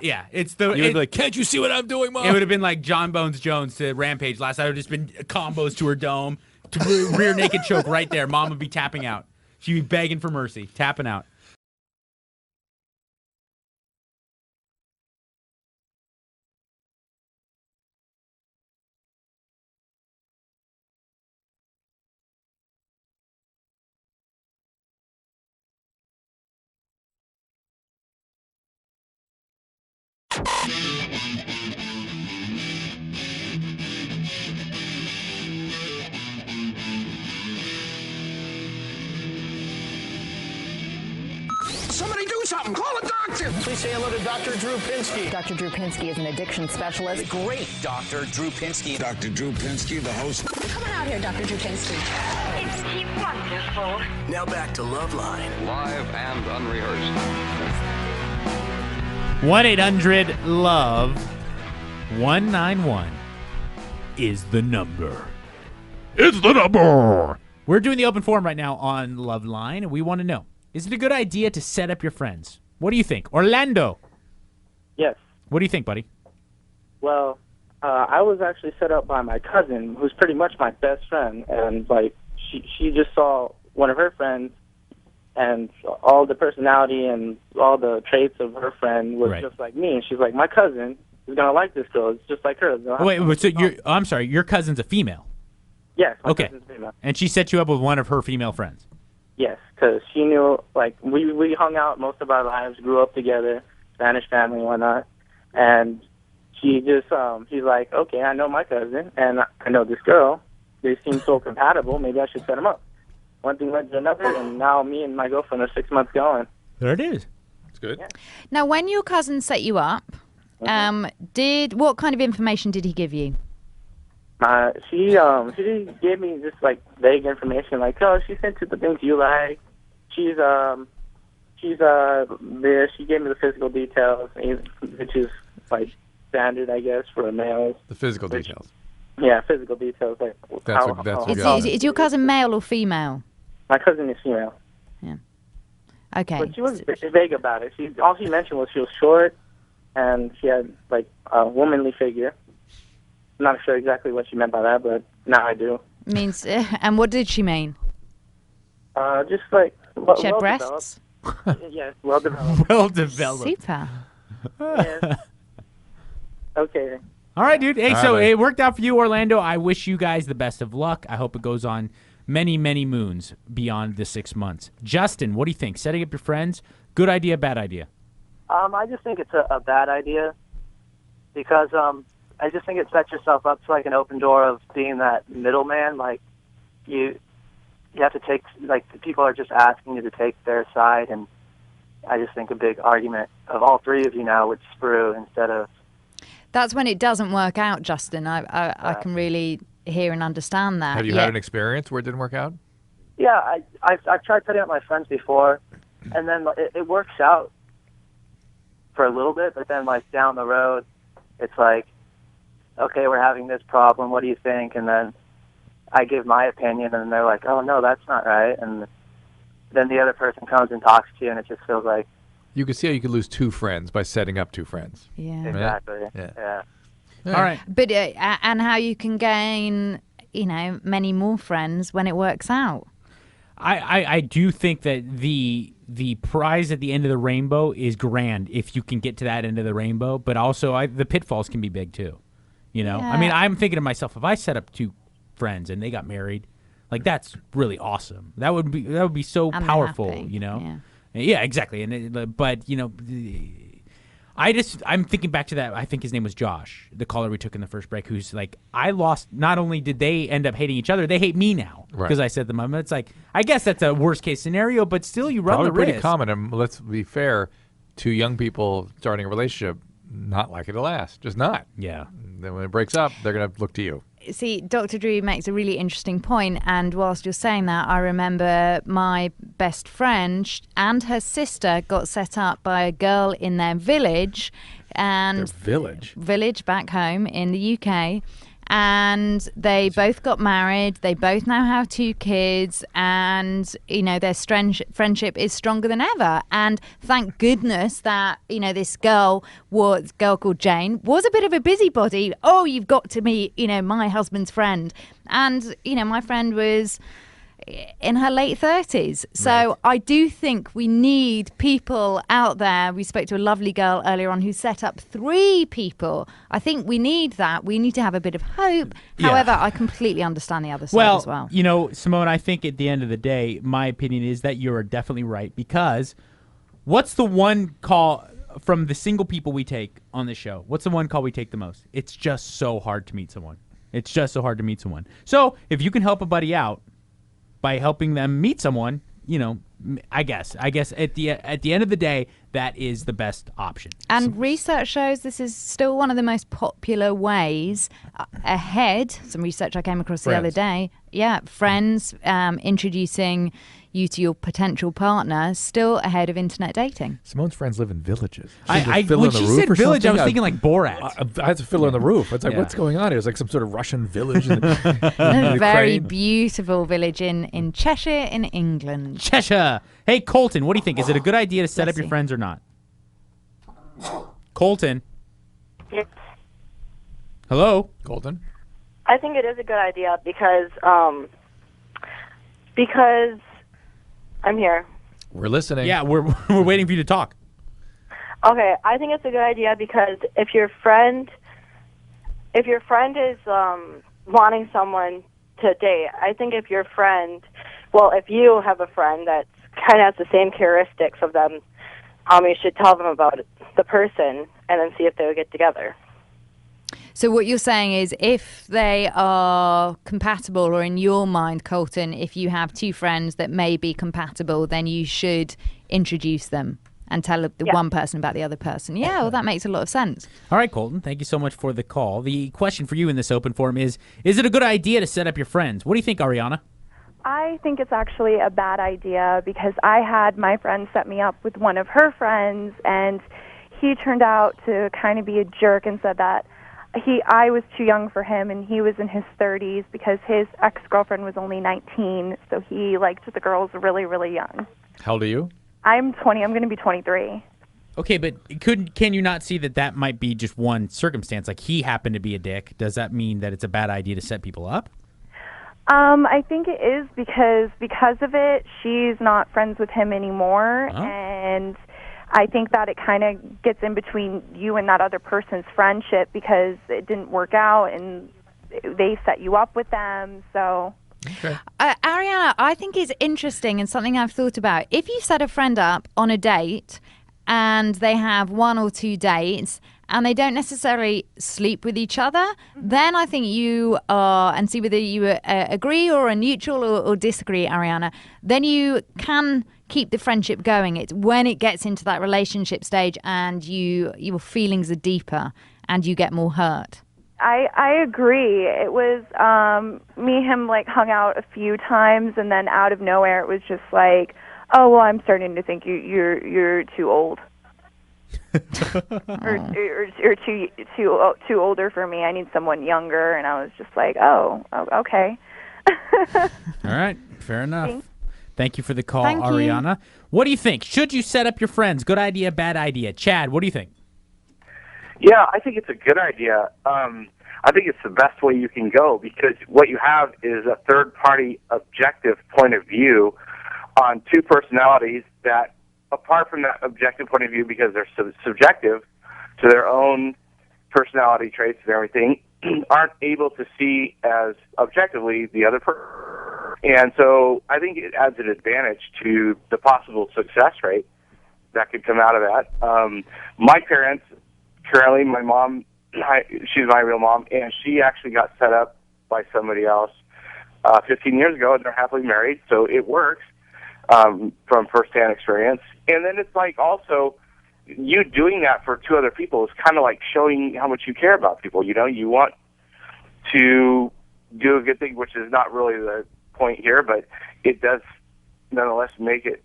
Yeah, it's You'd be like, can't you see what I'm doing, Mom? It would have been like John Bones Jones to Rampage last night. It would have just been combos to her dome, to rear naked choke right there. Mom would be tapping out. She'd be begging for mercy, tapping out. Somebody do something. Call a doctor. Please say hello to Dr. Drew Pinsky. Dr. Drew Pinsky is an addiction specialist. Great Dr. Drew Pinsky. Dr. Drew Pinsky, the host. Come on out here, Dr. Drew Pinsky. Isn't he wonderful? Now back to LoveLine. Live and unrehearsed. 1-800-LOVE-191 is the number. It's the number. We're doing the open forum right now on LoveLine, and we want to know, is it a good idea to set up your friends? What do you think? Orlando. Yes. What do you think, buddy? Well, I was actually set up by my cousin, who's pretty much my best friend, and like she just saw one of her friends, and all the personality and all the traits of her friend was just like me, and she's like, my cousin is gonna like this girl. It's just like her. Wait, so I'm sorry, your cousin's a female? Yes. My okay. cousin's female. And she set you up with one of her female friends? Yes, because she knew, like, we hung out most of our lives, grew up together, Spanish family and whatnot, and she just, she's like, okay, I know my cousin, and I know this girl. They seem so compatible, maybe I should set them up. One thing led to another, and now me and my girlfriend are 6 months going. There it is. It's good. Yeah. Now, when your cousin set you up, what kind of information did he give you? She gave me just like vague information, like, oh, she sent you the things you like. She's there. She gave me the physical details, which is like standard, I guess, for a male. The physical details. Yeah, physical details. Like Is your cousin male or female? My cousin is female. Yeah. Okay. But she was vague about it. All she mentioned was she was short, and she had like a womanly figure. I'm not sure exactly what she meant by that, but now I do. Means, and what did she mean? Just like she had breasts. Yes, well developed. Well developed. Super. Yes. Okay. All right, dude. Hey, All so right. it worked out for you, Orlando. I wish you guys the best of luck. I hope it goes on many, many moons beyond the 6 months. Justin, what do you think? Setting up your friends, good idea, bad idea? I just think it's a bad idea because I just think it sets yourself up to like an open door of being that middleman. Like you have to take, like, people are just asking you to take their side, and I just think a big argument of all three of you now would sprue instead of. That's when it doesn't work out, Justin. I can really hear and understand that. Have you had an experience where it didn't work out? Yeah, I've tried putting up my friends before, and then it works out for a little bit, but then like down the road, it's like, okay, we're having this problem. What do you think? And then I give my opinion, and they're like, oh no, that's not right. And then the other person comes and talks to you, and it just feels like. You can see how you could lose two friends by setting up two friends. Yeah. Exactly. Yeah. All right. But and how you can gain, many more friends when it works out. I do think that the prize at the end of the rainbow is grand if you can get to that end of the rainbow, but also the pitfalls can be big too. I mean, I'm thinking to myself, if I set up two friends and they got married, like, that's really awesome. That would be so And they're powerful, happy. Yeah, exactly. But I'm thinking back to that. I think his name was Josh, the caller we took in the first break, who's like, I lost. Not only did they end up hating each other, they hate me now because I said them up. It's like, I guess that's a worst case scenario, but still, you run Probably the risk. pretty common. And let's be fair, two young people starting a relationship, not likely to last. Just not. Yeah. Then when it breaks up, they're going to look to you. See, Dr. Drew makes a really interesting point, and whilst you're saying that, I remember my best friend and her sister got set up by a girl in their village, and Their village back home in the UK, and they both got married. They both now have 2 kids, and their friendship is stronger than ever. And thank goodness that this girl called Jane was a bit of a busybody. Oh, you've got to meet my husband's friend, and my friend was in her late 30s. So I do think we need people out there. We spoke to a lovely girl earlier on who set up 3 people. I think we need that. We need to have a bit of hope. Yeah. However, I completely understand the other side as well. Simone, I think at the end of the day, my opinion is that you're definitely right, because what's the one call from the single people we take on the show? What's the one call we take the most? It's just so hard to meet someone. So if you can help a buddy out by helping them meet someone, I guess at the end of the day, that is the best option. And research shows this is still one of the most popular ways ahead. Some research I came across the other day. Yeah, friends introducing you to your potential partner, still ahead of internet dating. Simone's friends live in villages. When she said village, I was thinking like Borat. I had to fill in the roof. It's like, what's going on here? It's like some sort of Russian village. A very beautiful village in Cheshire in England. Cheshire. Hey, Colton, what do you think? Is it a good idea to set up your friends or not? Colton. Yes. Hello? Colton? I think it is a good idea because I'm here. We're listening. Yeah, we're waiting for you to talk. Okay, I think it's a good idea because if your friend is wanting someone to date, I think if you have a friend that kind of has the same characteristics of them, you should tell them about the person and then see if they would get together. So what you're saying is if they are compatible, or in your mind, Colton, if you have 2 friends that may be compatible, then you should introduce them and tell the one person about the other person. Yeah, well, that makes a lot of sense. All right, Colton, thank you so much for the call. The question for you in this open forum is it a good idea to set up your friends? What do you think, Ariana? I think it's actually a bad idea because I had my friend set me up with one of her friends, and he turned out to kind of be a jerk and said that I was too young for him, and he was in his 30s because his ex-girlfriend was only 19, so he liked the girls really, really young. How old are you? I'm 20. I'm going to be 23. Okay, but can you not see that might be just one circumstance? Like, he happened to be a dick. Does that mean that it's a bad idea to set people up? I think it is because of it, she's not friends with him anymore, and I think that it kind of gets in between you and that other person's friendship because it didn't work out and they set you up with them. So, Ariana, I think it's interesting and something I've thought about. If you set a friend up on a date and they have 1 or 2 dates and they don't necessarily sleep with each other, then I think you are, and see whether you agree or are neutral or disagree, Ariana, then you can keep the friendship going. It's when it gets into that relationship stage and your feelings are deeper and you get more hurt. I agree. It was me and him hung out a few times, and then out of nowhere it was just like, oh well, I'm starting to think you're too old. or too older for me. I need someone younger, and I was just like, oh okay. All right, fair enough. Thank you for the call, Thank you. Ariana. What do you think? Should you set up your friends? Good idea, bad idea? Chad, what do you think? Yeah, I think it's a good idea. I think it's the best way you can go because what you have is a third-party objective point of view on 2 personalities that, apart from that objective point of view, because they're subjective to their own personality traits and everything, aren't able to see as objectively the other person. And so I think it adds an advantage to the possible success rate that could come out of that. My parents, currently my mom, she's my real mom, and she actually got set up by somebody else 15 years ago, and they're happily married, so it works from firsthand experience. And then it's like also you doing that for 2 other people is kind of like showing how much you care about people. You know, you want to do a good thing, which is not really the point here, but it does nonetheless make it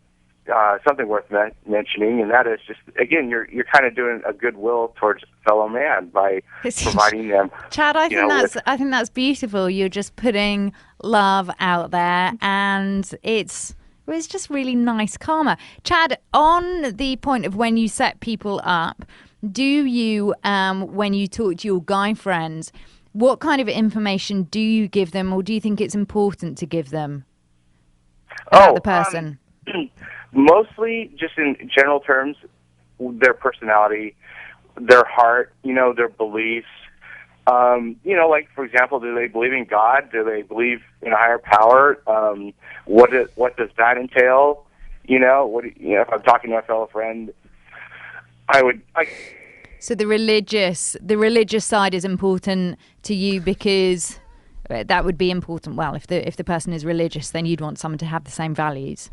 something worth mentioning, and that is just, again, you're kind of doing a goodwill towards fellow man by providing them. Chad, I think that's beautiful. You're just putting love out there, and it's just really nice karma. Chad, on the point of when you set people up, do you, when you talk to your guy friends, what kind of information do you give them, or do you think it's important to give them about the person? Mostly, just in general terms, their personality, their heart, their beliefs. Like, for example, do they believe in God? Do they believe in a higher power? What does that entail? If I'm talking to a fellow friend, So the religious side is important to you because that would be important. Well, if the person is religious, then you'd want someone to have the same values.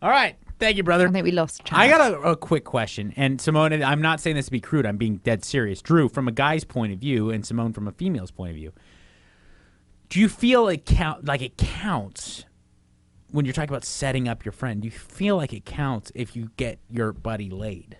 All right. Thank you, brother. I think we lost Chad. I got a quick question. And Simone, I'm not saying this to be crude. I'm being dead serious. Drew, from a guy's point of view, and Simone from a female's point of view, do you feel it counts when you're talking about setting up your friend? Do you feel like it counts if you get your buddy laid?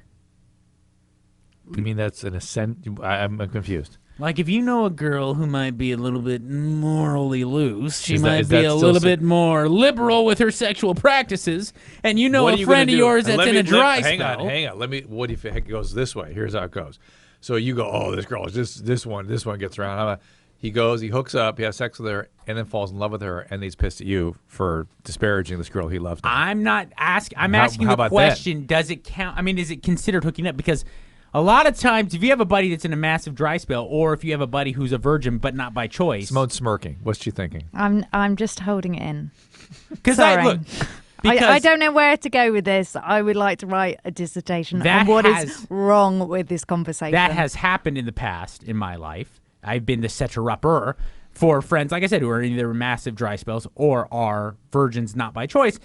You mean that's an assent? I'm confused. Like, if you know a girl who might be a little bit morally loose, she might be a little bit more liberal with her sexual practices, and you know a friend of yours that's in a dry spell. Hang on. What if it goes this way? Here's how it goes. So you go, oh, this girl, this one gets around. He goes, he hooks up, he has sex with her, and then falls in love with her, and he's pissed at you for disparaging this girl he loves. I'm not asking. I'm asking the question: does it count? I mean, is it considered hooking up? Because a lot of times, if you have a buddy that's in a massive dry spell, or if you have a buddy who's a virgin but not by choice, Simone's smirking. What's she thinking? I'm just holding it in. Because I don't know where to go with this. I would like to write a dissertation on what is wrong with this conversation. That has happened in the past in my life. I've been the setter-upper for friends, like I said, who are in either massive dry spells or are virgins not by choice.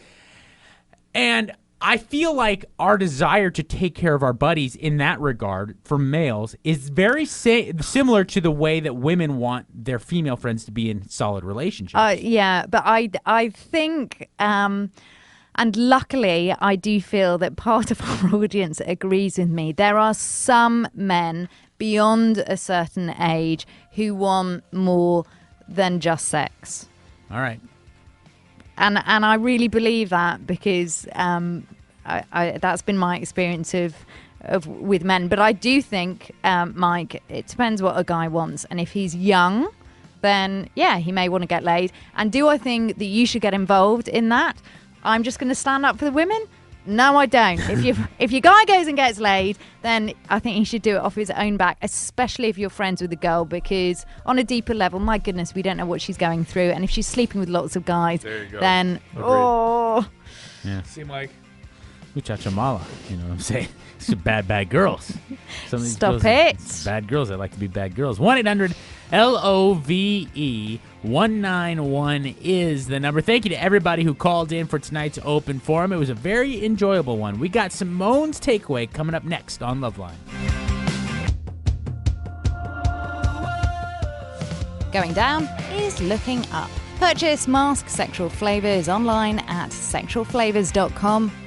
And I feel like our desire to take care of our buddies in that regard for males is very similar to the way that women want their female friends to be in solid relationships. Yeah, but I think, and luckily I do feel that part of our audience agrees with me. There are some men beyond a certain age who want more than just sex. All right. And I really believe that because that's been my experience of with men. But I do think, Mike, it depends what a guy wants. And if he's young, then yeah, he may want to get laid. And do I think that you should get involved in that? I'm just going to stand up for the women? No, I don't. If your guy goes and gets laid, then I think he should do it off his own back, especially if you're friends with the girl, because on a deeper level, my goodness, we don't know what she's going through. And if she's sleeping with lots of guys, then, yeah. See, Mike? Uchachamala, you know what I'm saying? It's bad girls. Stop it. Bad girls that like to be bad girls. 1-800-LOVE-191 is the number. Thank you to everybody who called in for tonight's open forum. It was a very enjoyable one. We got Simone's takeaway coming up next on LoveLine. Going down is looking up. Purchase Mask Sexual Flavors online at sexualflavors.com.